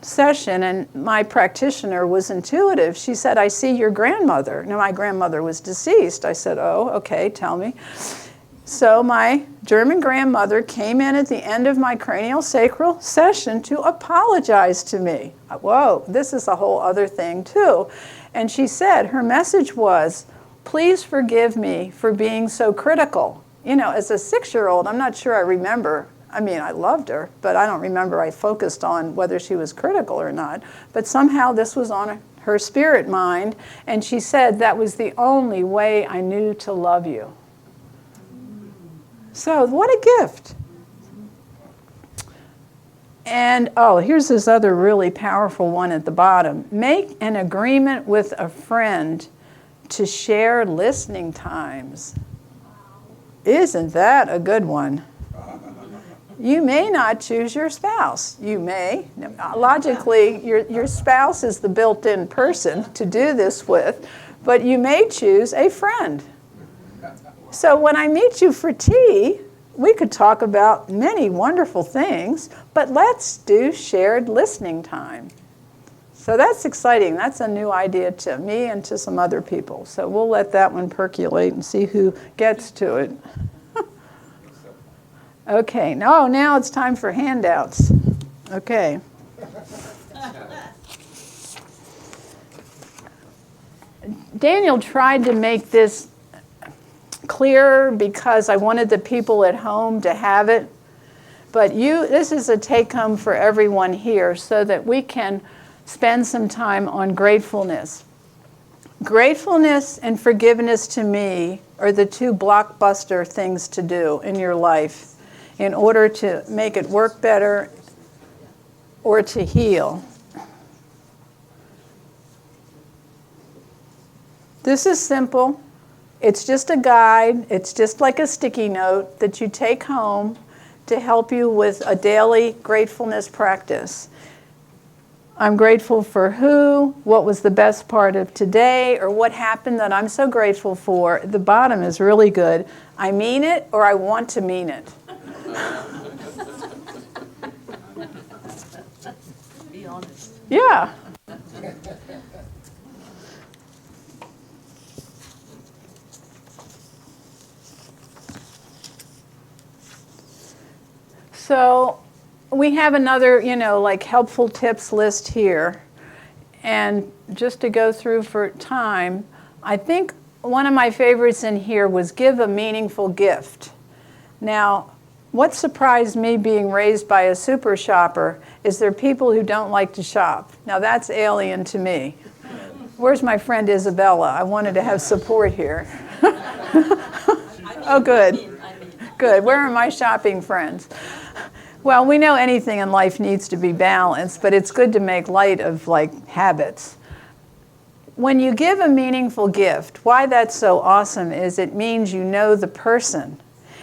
session, and my practitioner was intuitive. She said, I see your grandmother. Now, my grandmother was deceased. I said, oh, okay, tell me. So my German grandmother came in at the end of my cranial sacral session to apologize to me. Whoa, this is a whole other thing too. And she said, her message was, please forgive me for being so critical. You know, as a 6-year-old, I'm not sure I remember. I mean, I loved her, but I don't remember I focused on whether she was critical or not. But somehow this was on her spirit mind, and she said that was the only way I knew to love you. So what a gift. And, oh, here's this other really powerful one at the bottom. Make an agreement with a friend to share listening times. Isn't that a good one? You may not choose your spouse. You may. Logically, your spouse is the built-in person to do this with, but you may choose a friend. So when I meet you for tea, we could talk about many wonderful things, but let's do shared listening time. So that's exciting. That's a new idea to me and to some other people. So we'll let that one percolate and see who gets to it. Okay, now it's time for handouts. Okay. Daniel tried to make this clearer because I wanted the people at home to have it. But this is a take-home for everyone here so that we can spend some time on gratefulness. Gratefulness and forgiveness to me are the two blockbuster things to do in your life in order to make it work better or to heal. This is simple. It's just a guide. It's just like a sticky note that you take home to help you with a daily gratefulness practice. I'm grateful for who, what was the best part of today, or what happened that I'm so grateful for. The bottom is really good. I mean it, or I want to mean it. Be honest. Yeah. So we have another, like helpful tips list here. And just to go through for time, I think one of my favorites in here was give a meaningful gift. Now, what surprised me being raised by a super shopper is there are people who don't like to shop. Now that's alien to me. Where's my friend Isabella? I wanted to have support here. Oh, good. Good. Where are my shopping friends? Well, we know anything in life needs to be balanced, but it's good to make light of habits. When you give a meaningful gift, why that's so awesome is it means you know the person.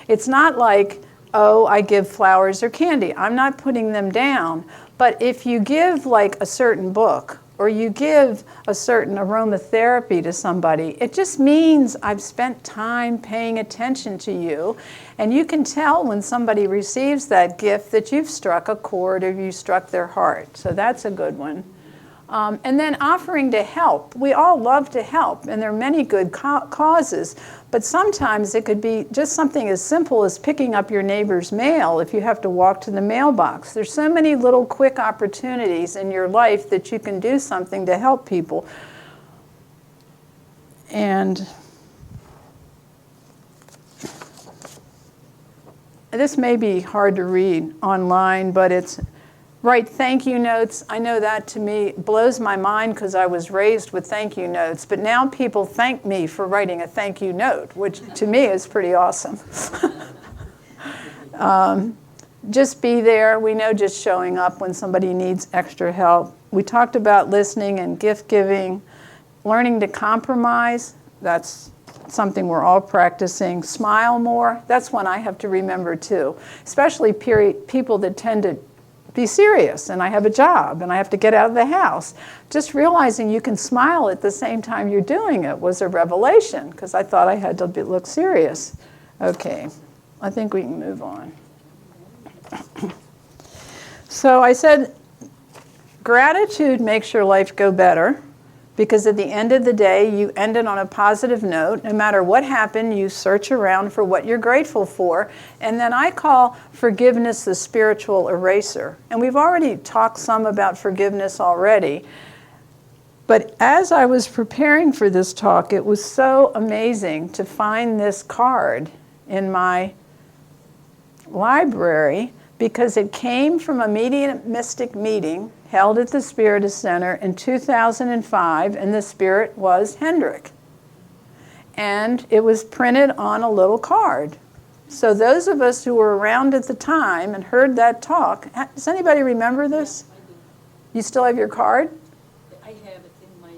It's not like, oh, I give flowers or candy. I'm not putting them down. But if you give a certain book or you give a certain aromatherapy to somebody, it just means I've spent time paying attention to you. And you can tell when somebody receives that gift that you've struck a chord or you struck their heart. So that's a good one. And then offering to help. We all love to help, and there are many good causes. But sometimes it could be just something as simple as picking up your neighbor's mail if you have to walk to the mailbox. There's so many little quick opportunities in your life that you can do something to help people. And this may be hard to read online, but it's write thank you notes. I know that to me blows my mind because I was raised with thank you notes. But now people thank me for writing a thank you note, which to me is pretty awesome. Just be there. We know just showing up when somebody needs extra help. We talked about listening and gift giving, learning to compromise. That's something we're all practicing. Smile more. That's one I have to remember too, especially people that tend to be serious, and I have a job and I have to get out of the house. Just realizing you can smile at the same time you're doing it was a revelation, because I thought I had to look serious. Okay, I think we can move on. So I said gratitude makes your life go better, because at the end of the day, you end it on a positive note. No matter what happened, you search around for what you're grateful for. And then I call forgiveness the spiritual eraser. And we've already talked some about forgiveness already. But as I was preparing for this talk, it was so amazing to find this card in my library, because it came from a mediumistic meeting held at the Spirit Center in 2005, and the spirit was Hendrik. And it was printed on a little card. So those of us who were around at the time and heard that talk, does anybody remember this? I do. You still have your card? I have it in my,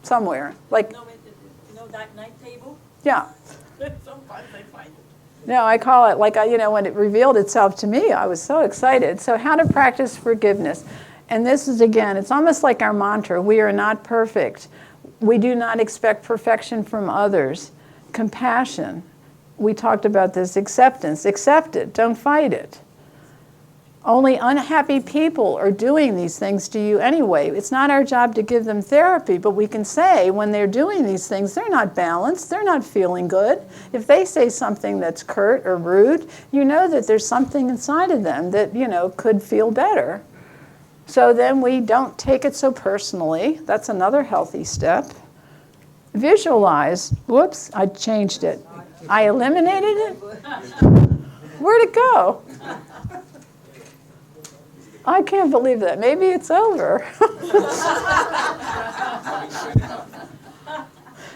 Somewhere. Like, that night table? yeah. Sometimes I find it. No, I call it, like, when it revealed itself to me, I was so excited. So how to practice forgiveness. And this is, again, it's almost like our mantra. We are not perfect. We do not expect perfection from others. Compassion. We talked about this. Acceptance. Accept it. Don't fight it. Only unhappy people are doing these things to you anyway. It's not our job to give them therapy, but we can say when they're doing these things, they're not balanced, they're not feeling good. If they say something that's curt or rude, you know that there's something inside of them that, could feel better. So then we don't take it so personally. That's another healthy step. Visualize. Whoops, I changed it. I eliminated it? Where'd it go? I can't believe that. Maybe it's over.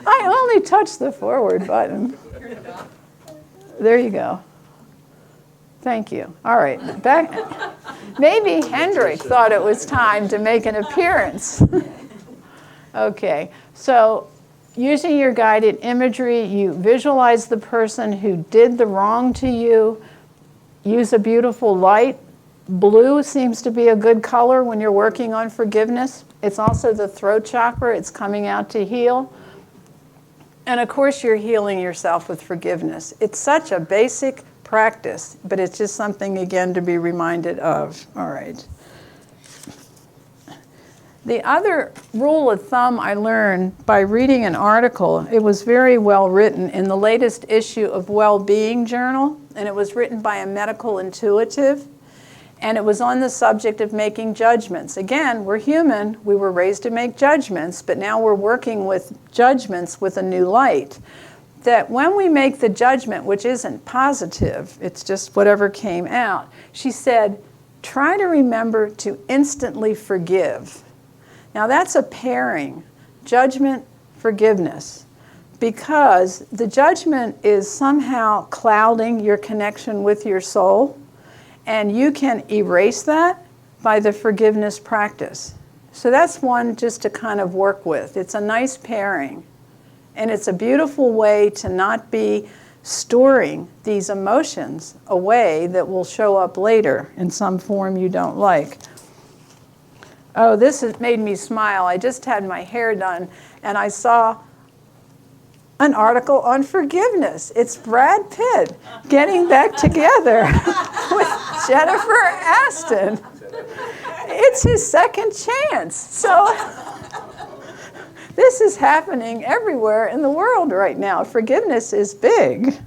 I only touched the forward button. There you go. Thank you. All right, back. Maybe Hendrik thought it was time to make an appearance. Okay, so using your guided imagery, you visualize the person who did the wrong to you. Use a beautiful light. Blue seems to be a good color when you're working on forgiveness. It's also the throat chakra. It's coming out to heal. And of course, you're healing yourself with forgiveness. It's such a basic practice, but it's just something, again, to be reminded of. All right. The other rule of thumb I learned by reading an article, it was very well written in the latest issue of Well-Being Journal, and it was written by a medical intuitive. And it was on the subject of making judgments. Again, we're human. We were raised to make judgments, but now we're working with judgments with a new light. That when we make the judgment, which isn't positive, it's just whatever came out, she said, try to remember to instantly forgive. Now that's a pairing, judgment, forgiveness, because the judgment is somehow clouding your connection with your soul. And you can erase that by the forgiveness practice. So that's one just to kind of work with. It's a nice pairing. And it's a beautiful way to not be storing these emotions away that will show up later in some form you don't like. Oh, this has made me smile. I just had my hair done, and I saw an article on forgiveness. It's Brad Pitt getting back together with Jennifer Aston. It's his second chance. So this is happening everywhere in the world right now. Forgiveness is big.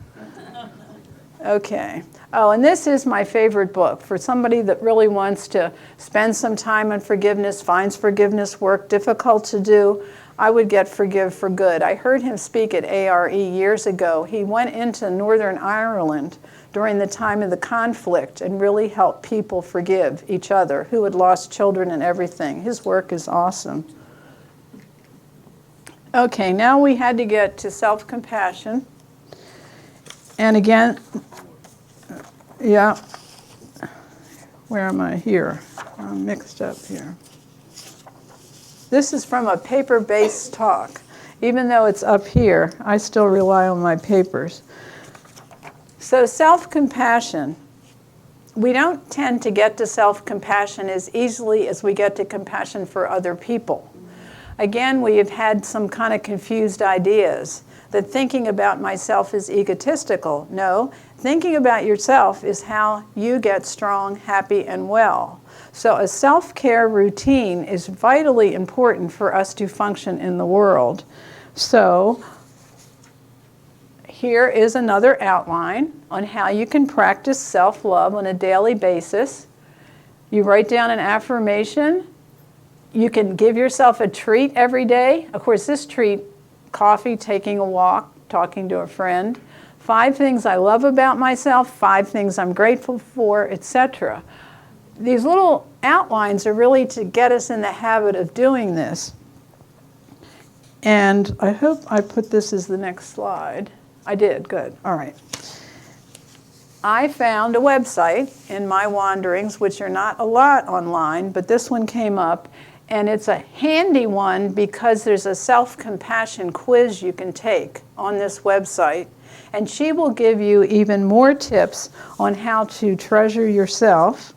Okay. Oh, and this is my favorite book for somebody that really wants to spend some time on forgiveness, finds forgiveness work difficult to do. I would get Forgive for Good. I heard him speak at ARE years ago. He went into Northern Ireland during the time of the conflict and really helped people forgive each other who had lost children and everything. His work is awesome. Okay, now we had to get to self-compassion. And again, yeah, where am I here? I'm mixed up here. This is from a paper-based talk. Even though it's up here, I still rely on my papers. So self-compassion. We don't tend to get to self-compassion as easily as we get to compassion for other people. Again, we have had some kind of confused ideas that thinking about myself is egotistical. No, thinking about yourself is how you get strong, happy, and well. So a self-care routine is vitally important for us to function in the world. So here is another outline on how you can practice self-love on a daily basis. You write down an affirmation. You can give yourself a treat every day. Of course, this treat, coffee, taking a walk, talking to a friend. 5 things I love about myself, 5 things I'm grateful for, etc. These little outlines are really to get us in the habit of doing this. And I hope I put this as the next slide. I did, good, all right. I found a website in my wanderings, which are not a lot online, but this one came up, and it's a handy one because there's a self-compassion quiz you can take on this website, and she will give you even more tips on how to treasure yourself.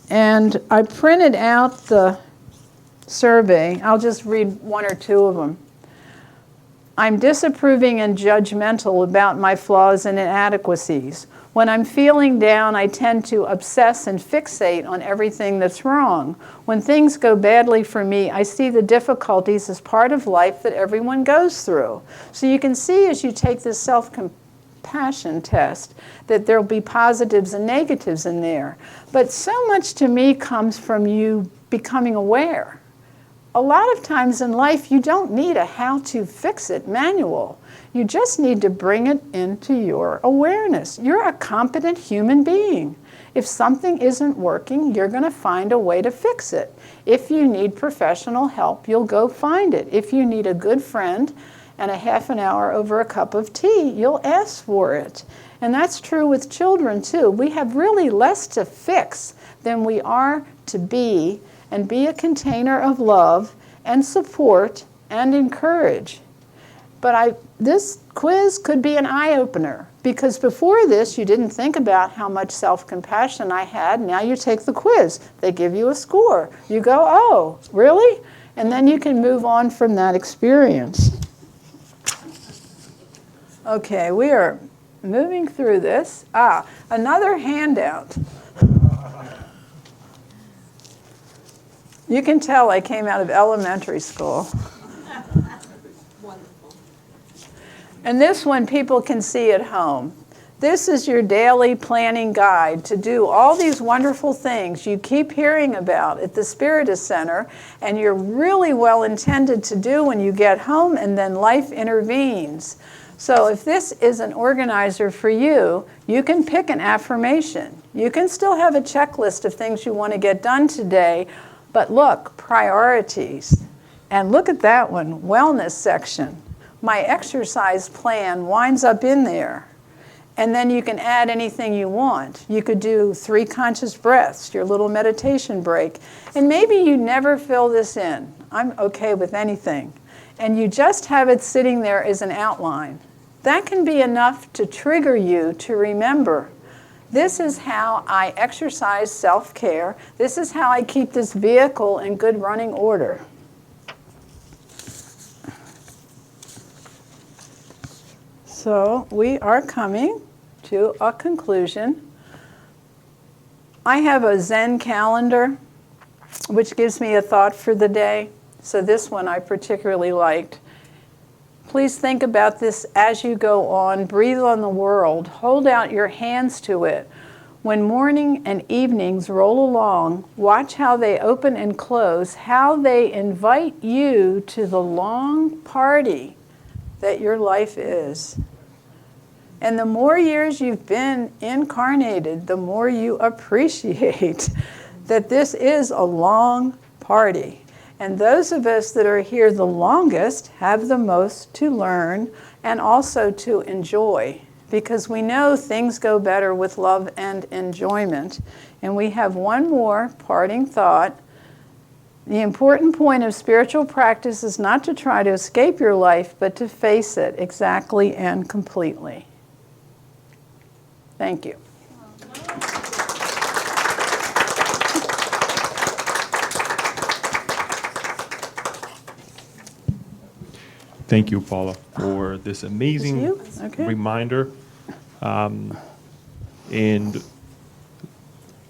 And I printed out the survey. I'll just read 1 or 2 of them. I'm disapproving and judgmental about my flaws and inadequacies. When I'm feeling down, I tend to obsess and fixate on everything that's wrong. When things go badly for me, I see the difficulties as part of life that everyone goes through. So you can see as you take this self-compassion test that there'll be positives and negatives in there. But so much to me comes from you becoming aware. A lot of times in life, you don't need a how-to-fix-it manual. You just need to bring it into your awareness. You're a competent human being. If something isn't working, you're going to find a way to fix it. If you need professional help, you'll go find it. If you need a good friend and a half an hour over a cup of tea, you'll ask for it. And that's true with children, too. We have really less to fix than we are to be, and be a container of love and support and encourage. But this quiz could be an eye-opener, because before this you didn't think about how much self-compassion I had. Now you take the quiz. They give you a score. You go, oh, really? And then you can move on from that experience. Okay, we are moving through this. Another handout. You can tell I came out of elementary school. Wonderful. And this one people can see at home. This is your daily planning guide to do all these wonderful things you keep hearing about at the Spiritus Center, and you're really well intended to do when you get home, and then life intervenes. So if this is an organizer for you, you can pick an affirmation. You can still have a checklist of things you want to get done today, but look, priorities. And look at that one, wellness section. My exercise plan winds up in there. And then you can add anything you want. You could do 3 conscious breaths, your little meditation break. And maybe you never fill this in. I'm okay with anything. And you just have it sitting there as an outline. That can be enough to trigger you to remember, this is how I exercise self-care. This is how I keep this vehicle in good running order. So we are coming to a conclusion. I have a Zen calendar, which gives me a thought for the day. So this one I particularly liked. Please think about this as you go on. Breathe on the world. Hold out your hands to it. When morning and evenings roll along, watch how they open and close, how they invite you to the long party that your life is. And the more years you've been incarnated, the more you appreciate that this is a long party. And those of us that are here the longest have the most to learn and also to enjoy, because we know things go better with love and enjoyment. And we have one more parting thought. The important point of spiritual practice is not to try to escape your life, but to face it exactly and completely. Thank you. Thank you, Paula, for this amazing you? Okay. reminder. And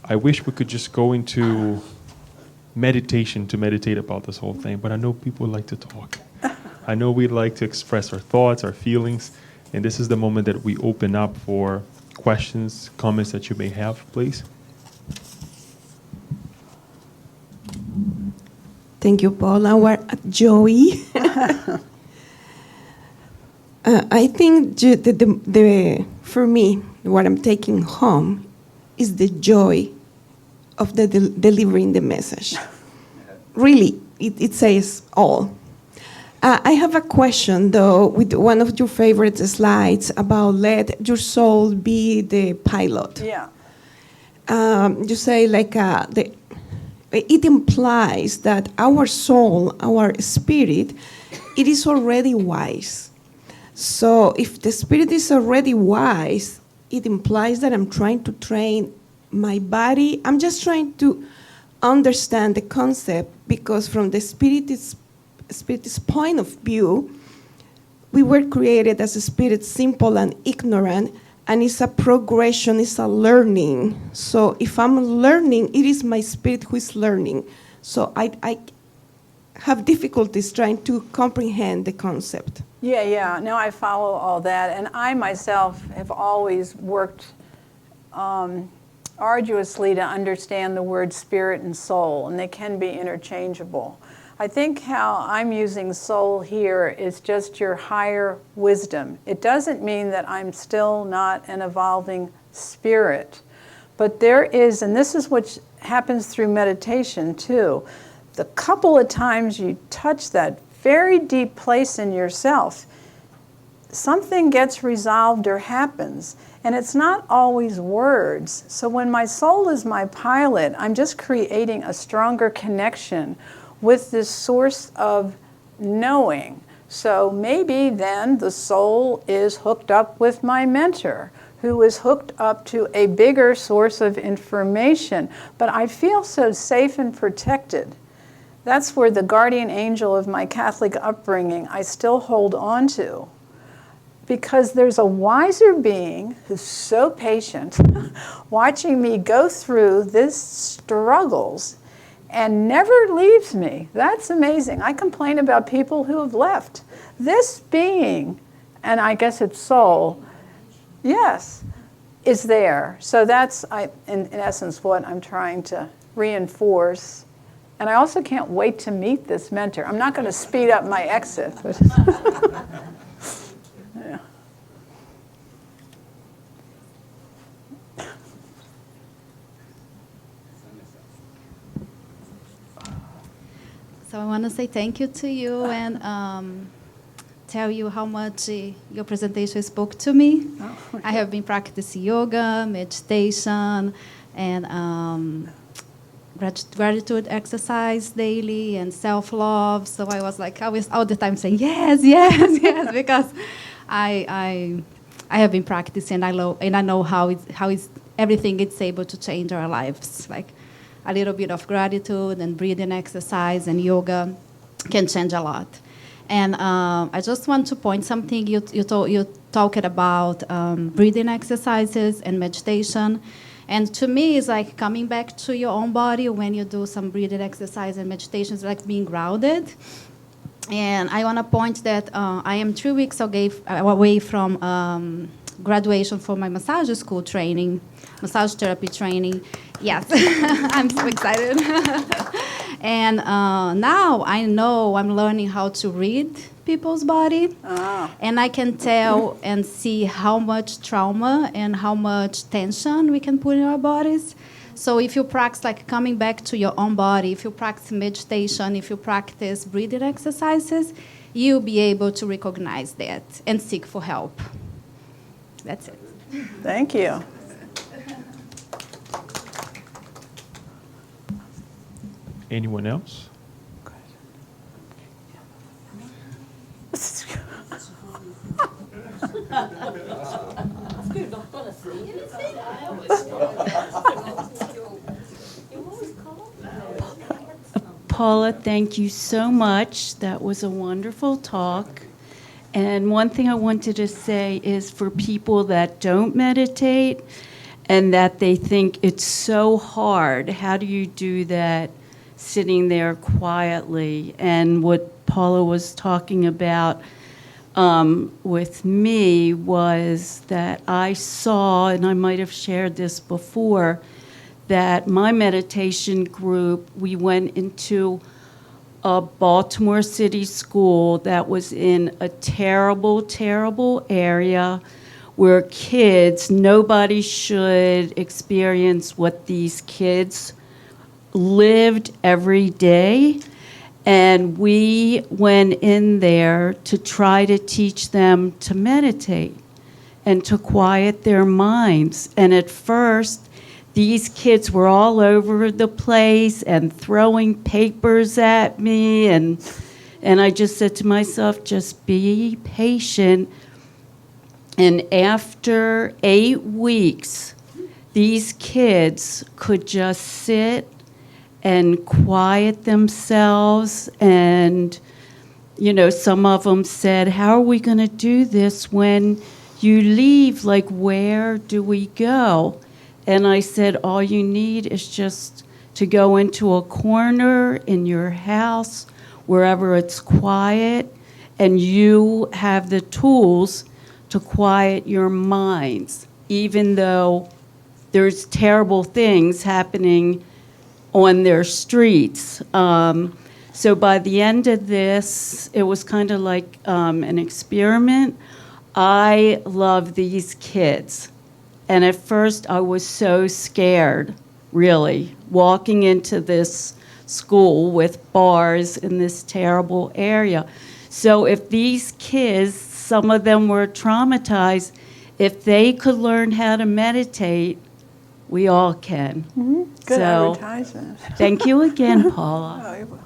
I wish we could just go into meditation to meditate about this whole thing, but I know people like to talk. I know we like to express our thoughts, our feelings, and this is the moment that we open up for questions, comments that you may have, please. Thank you, Paula. Joey. I think for me, what I'm taking home is the joy of delivering the message. Really, it says all. I have a question, though, with one of your favorite slides about let your soul be the pilot. Yeah. You say it implies that our soul, our spirit, it is already wise. So if the spirit is already wise, it implies that I'm trying to train my body. I'm just trying to understand the concept, because from the spirit's point of view, we were created as a spirit simple and ignorant, and it's a progression, it's a learning. So if I'm learning, it is my spirit who is learning. So I have difficulties trying to comprehend the concept. Yeah. No, I follow all that. And I myself have always worked arduously to understand the words spirit and soul, and they can be interchangeable. I think how I'm using soul here is just your higher wisdom. It doesn't mean that I'm still not an evolving spirit, but there is, and this is what happens through meditation too, the couple of times you touch that very deep place in yourself, something gets resolved or happens. And it's not always words. So when my soul is my pilot, I'm just creating a stronger connection with this source of knowing. So maybe then the soul is hooked up with my mentor, who is hooked up to a bigger source of information. But I feel so safe and protected. That's where the guardian angel of my Catholic upbringing I still hold on to. Because there's a wiser being who's so patient, watching me go through these struggles and never leaves me. That's amazing. I complain about people who have left. This being, and I guess it's soul, yes, is there. So that's, in essence, what I'm trying to reinforce. And I also can't wait to meet this mentor. I'm not going to speed up my exit. But yeah. So I want to say thank you to you and tell you how much your presentation spoke to me. Oh. I have been practicing yoga, meditation, and gratitude exercise daily and self-love. So I was like, I was all the time saying yes, yes, yes, because I have been practicing. I know how everything is able to change our lives. Like a little bit of gratitude and breathing exercise and yoga can change a lot. And I just want to point something you talked about breathing exercises and meditation. And to me, it's like coming back to your own body when you do some breathing exercise and meditation. It's like being grounded. And I want to point that I am 3 weeks away from graduation for my massage school training, massage therapy training. Yes, I'm so excited. And now I know I'm learning how to read people's body. And I can tell and see how much trauma and how much tension we can put in our bodies. So if you practice like coming back to your own body, if you practice meditation, if you practice breathing exercises, you'll be able to recognize that and seek for help. That's it. Thank you. Anyone else? Paula, thank you so much. That was a wonderful talk. And one thing I wanted to say is for people that don't meditate and that they think it's so hard, how do you do that sitting there quietly? And what Paula was talking about with me was that I saw, and I might have shared this before, that my meditation group, we went into a Baltimore City school that was in a terrible, terrible area where kids, nobody should experience what these kids lived every day. And we went in there to try to teach them to meditate and to quiet their minds. And at first, these kids were all over the place and throwing papers at me. And I just said to myself, just be patient. And after 8 weeks, these kids could just sit and quiet themselves. And, you know, some of them said, how are we going to do this when you leave? Like, where do we go? And I said, all you need is just to go into a corner in your house, wherever it's quiet, and you have the tools to quiet your minds, even though there's terrible things happening on their streets. So by the end of this, it was kind of like an experiment. I love these kids. And at first, I was so scared, really, walking into this school with bars in this terrible area. So if these kids, some of them were traumatized, if they could learn how to meditate, we all can. Good So, advertisement. thank you again, Paula. Oh, you will.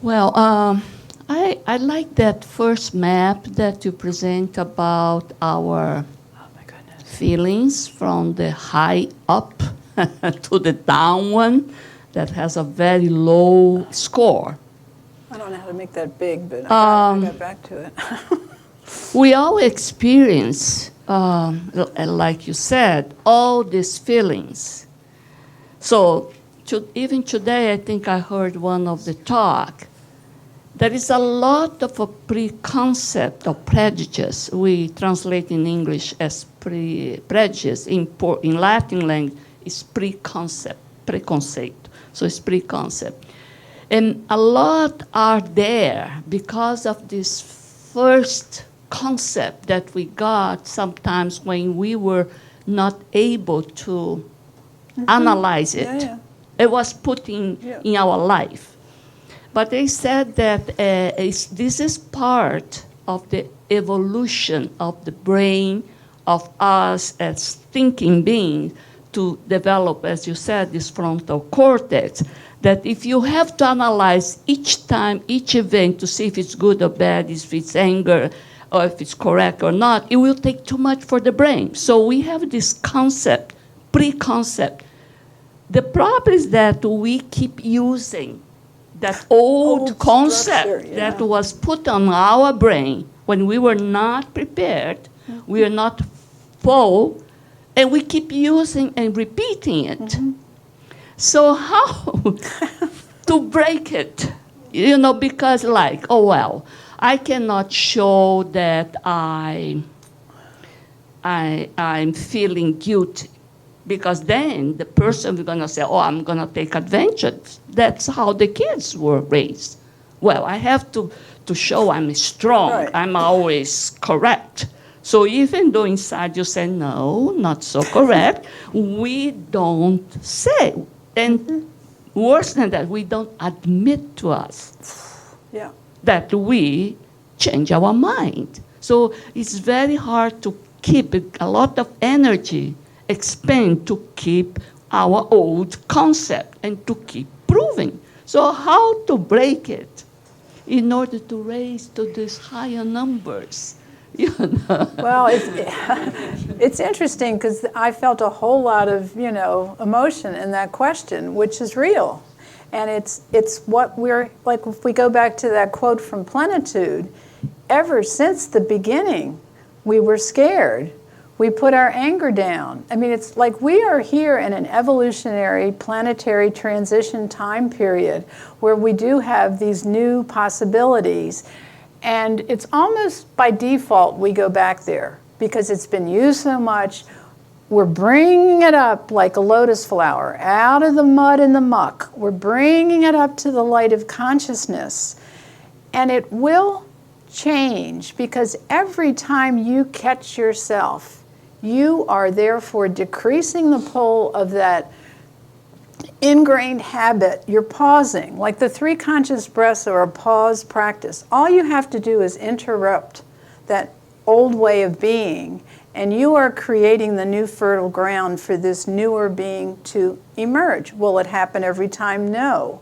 Well, I like that first map that you present about our feelings from the high up to the down one that has a very low score. I don't know how to make that big, but I got back to it. We all experience, like you said, all these feelings. So even today, I think I heard one of the talk. There is a lot of a preconcept or prejudice. We translate in English as prejudice. In Latin language, it's preconcept. So it's preconcept. And a lot are there because of this first concept that we got sometimes when we were not able to analyze it. Yeah. It was put in our life. But they said that this is part of the evolution of the brain of us as thinking beings to develop, as you said, this frontal cortex, that if you have to analyze each time, each event to see if it's good or bad, if it's anger, or if it's correct or not, it will take too much for the brain. So we have this concept, preconcept. The problem is that we keep using that old concept structure, that was put on our brain when we were not prepared, we are not full, and we keep using and repeating it. So how to break it? You know, because like, oh well, I cannot show that I'm feeling guilty, because then the person is going to say, oh, I'm going to take advantage. That's how the kids were raised. Well, I have to show I'm strong. Right. I'm always correct. So even though inside you say, no, not so correct, we don't say. And worse than that, we don't admit to us that we change our mind. So it's very hard to keep a lot of energy expend to keep our old concept and to keep proving. So how to break it? in order to raise to these higher numbers. You know? Well, it's interesting because I felt a whole lot of, emotion in that question, which is real. And it's what we're, like if we go back to that quote from Plenitude, ever since the beginning, we were scared. We put our anger down. I mean, it's like we are here in an evolutionary planetary transition time period where we do have these new possibilities. And it's almost by default we go back there because it's been used so much. We're bringing it up like a lotus flower out of the mud and the muck. We're bringing it up to the light of consciousness. And it will change because every time you catch yourself, you are therefore decreasing the pull of that ingrained habit. You're pausing. Like the 3 conscious breaths are a pause practice. All you have to do is interrupt that old way of being, and you are creating the new fertile ground for this newer being to emerge. Will it happen every time? No.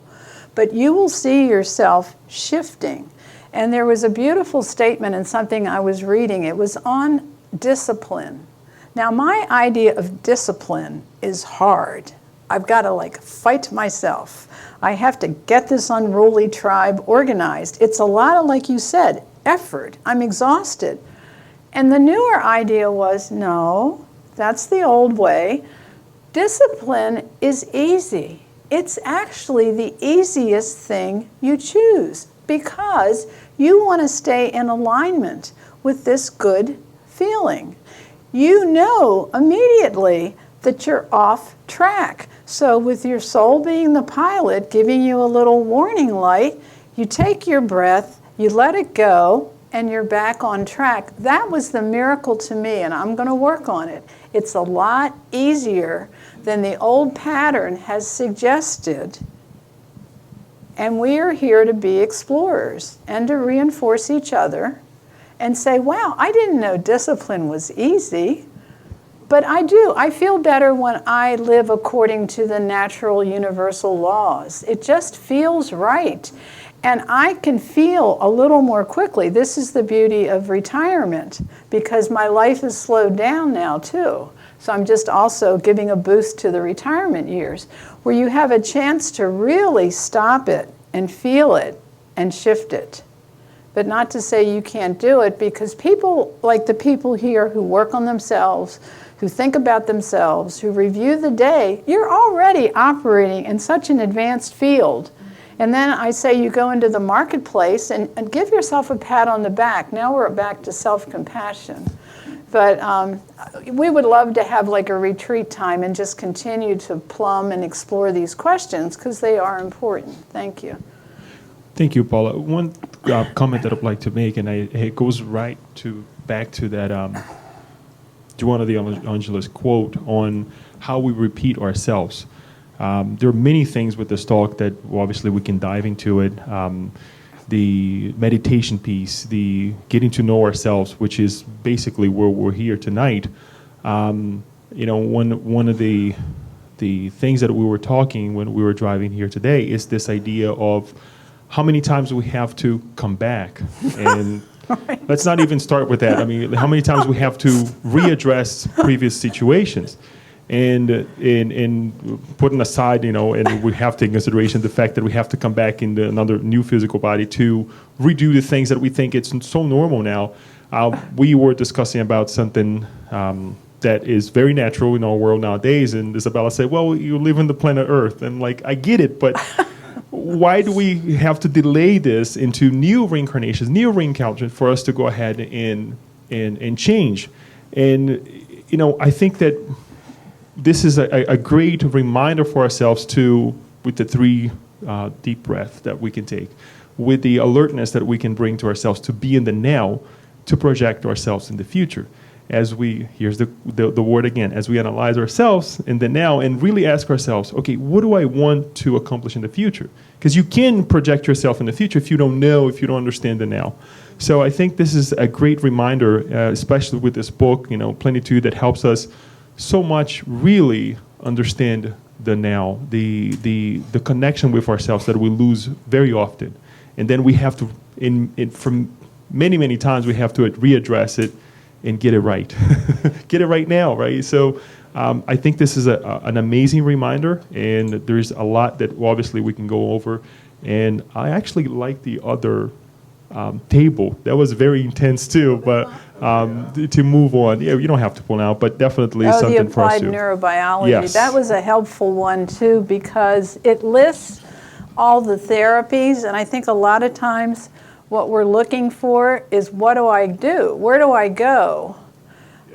But you will see yourself shifting. And there was a beautiful statement in something I was reading. It was on discipline. Now, my idea of discipline is hard. I've got to fight myself. I have to get this unruly tribe organized. It's a lot of, like you said, effort. I'm exhausted. And the newer idea was, no, that's the old way. Discipline is easy. It's actually the easiest thing you choose because you want to stay in alignment with this good feeling. You know immediately that you're off track. So with your soul being the pilot, giving you a little warning light, you take your breath, you let it go, and you're back on track. That was the miracle to me, and I'm going to work on it. It's a lot easier than the old pattern has suggested. And we are here to be explorers and to reinforce each other and say, wow, I didn't know discipline was easy. But I do. I feel better when I live according to the natural universal laws. It just feels right. And I can feel a little more quickly. This is the beauty of retirement because my life is slowed down now too. So I'm just also giving a boost to the retirement years where you have a chance to really stop it and feel it and shift it. But not to say you can't do it because people like the people here who work on themselves, who think about themselves, who review the day, you're already operating in such an advanced field. And then I say you go into the marketplace and give yourself a pat on the back. Now we're back to self-compassion. But we would love to have a retreat time and just continue to plumb and explore these questions because they are important. Thank you. Thank you, Paula. One comment that I'd like to make, and it goes right back to that Joanna de Angelis quote on how we repeat ourselves. There are many things with this talk that obviously we can dive into it. The meditation piece, the getting to know ourselves, which is basically where we're here tonight. One of the things that we were talking when we were driving here today is this idea of how many times we have to come back. And let's not even start with that. I mean, how many times we have to readdress previous situations. And putting aside, and we have to take consideration the fact that we have to come back in another new physical body to redo the things that we think it's so normal now. We were discussing about something that is very natural in our world nowadays, and Isabella said, well, you live on the planet Earth. And I get it, but why do we have to delay this into new reincarnations, new reencounters for us to go ahead and change? And, I think that this is a great reminder for ourselves with the 3 deep breaths that we can take, with the alertness that we can bring to ourselves to be in the now, to project ourselves in the future. Here's the word again, as we analyze ourselves in the now and really ask ourselves, okay, what do I want to accomplish in the future? Because you can project yourself in the future if you don't know, if you don't understand the now. So I think this is a great reminder, especially with this book, Plenitude, that helps us so much really understand the now, the connection with ourselves that we lose very often. and then we have to, from many times, we have to readdress it and get it right. Get it right now, right? So I think this is an amazing reminder, and there's a lot that obviously we can go over. And I actually like the other table. That was very intense too, but to move on, yeah, you don't have to pull out, but definitely Oh, the something for us applied to. neurobiology. Yes. That was a helpful one too, because it lists all the therapies, and I think a lot of times what we're looking for is, what do I do? Where do I go?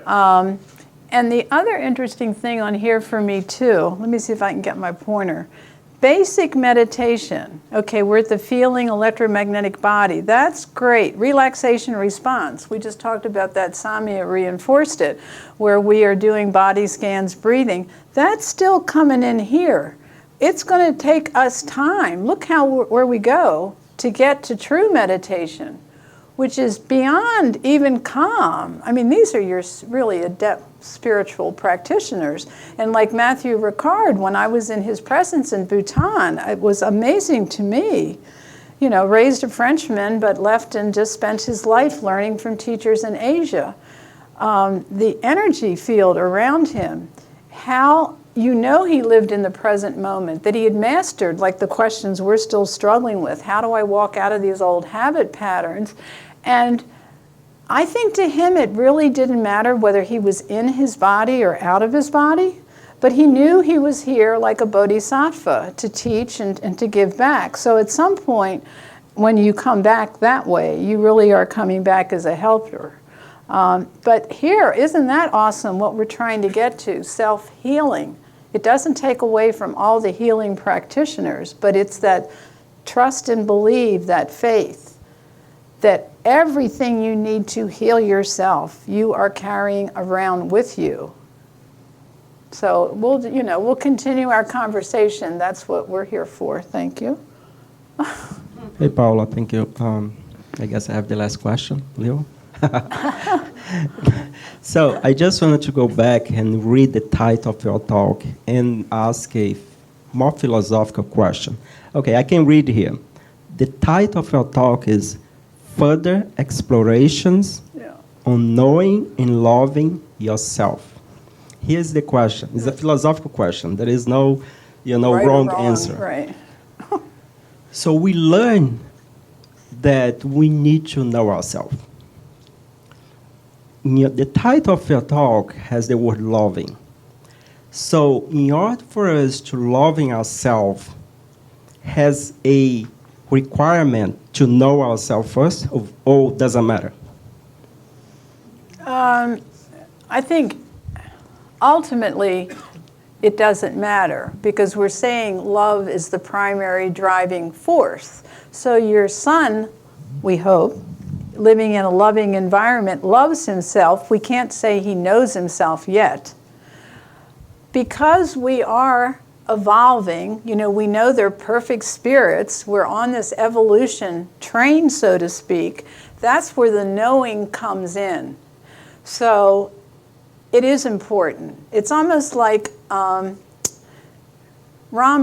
And the other interesting thing on here for me too, let me see if I can get my pointer. Basic meditation. Okay, we're at the feeling electromagnetic body. That's great. Relaxation response. We just talked about that. Samia reinforced it, where we are doing body scans, breathing. That's still coming in here. It's going to take us time. Look where we go to get to true meditation, which is beyond even calm. I mean, these are your really adept spiritual practitioners. And like Matthew Ricard, when I was in his presence in Bhutan, it was amazing to me. You know, raised a Frenchman, but left and just spent his life learning from teachers in Asia. The energy field around him, how you know he lived in the present moment, that he had mastered, like the questions we're still struggling with. How do I walk out of these old habit patterns? And I think to him it really didn't matter whether he was in his body or out of his body, but he knew he was here like a bodhisattva to teach and to give back. So at some point, when you come back that way, you really are coming back as a helper. But here, isn't that awesome what we're trying to get to? Self-healing. It doesn't take away from all the healing practitioners, but it's that trust and believe, that faith, that everything you need to heal yourself, you are carrying around with you. So we'll continue our conversation. That's what we're here for. Thank you. Hey, Paula, thank you. I guess I have the last question, Leo. So I just wanted to go back and read the title of your talk and ask a more philosophical question. Okay, I can read here. The title of your talk is Further Explorations on Knowing and Loving Yourself. Here's the question. It's a philosophical question. There is no, Right or wrong answer. Right. So we learn that we need to know ourselves. The title of your talk has the word loving. So in order for us to loving ourselves, has a requirement to know ourselves first, or doesn't matter? I think ultimately it doesn't matter, because we're saying love is the primary driving force. So your son, we hope, living in a loving environment, loves himself. We can't say he knows himself yet. Because we are evolving, we know they're perfect spirits, we're on this evolution train, so to speak, that's where the knowing comes in. So it is important. It's almost like Ram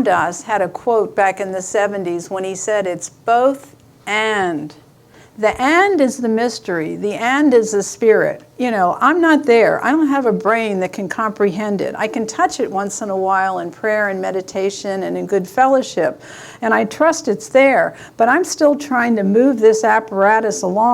Dass had a quote back in the 70s when he said, it's both and. The and is the mystery. The and is the spirit. I'm not there. I don't have a brain that can comprehend it. I can touch it once in a while in prayer and meditation and in good fellowship. And I trust it's there. But I'm still trying to move this apparatus along.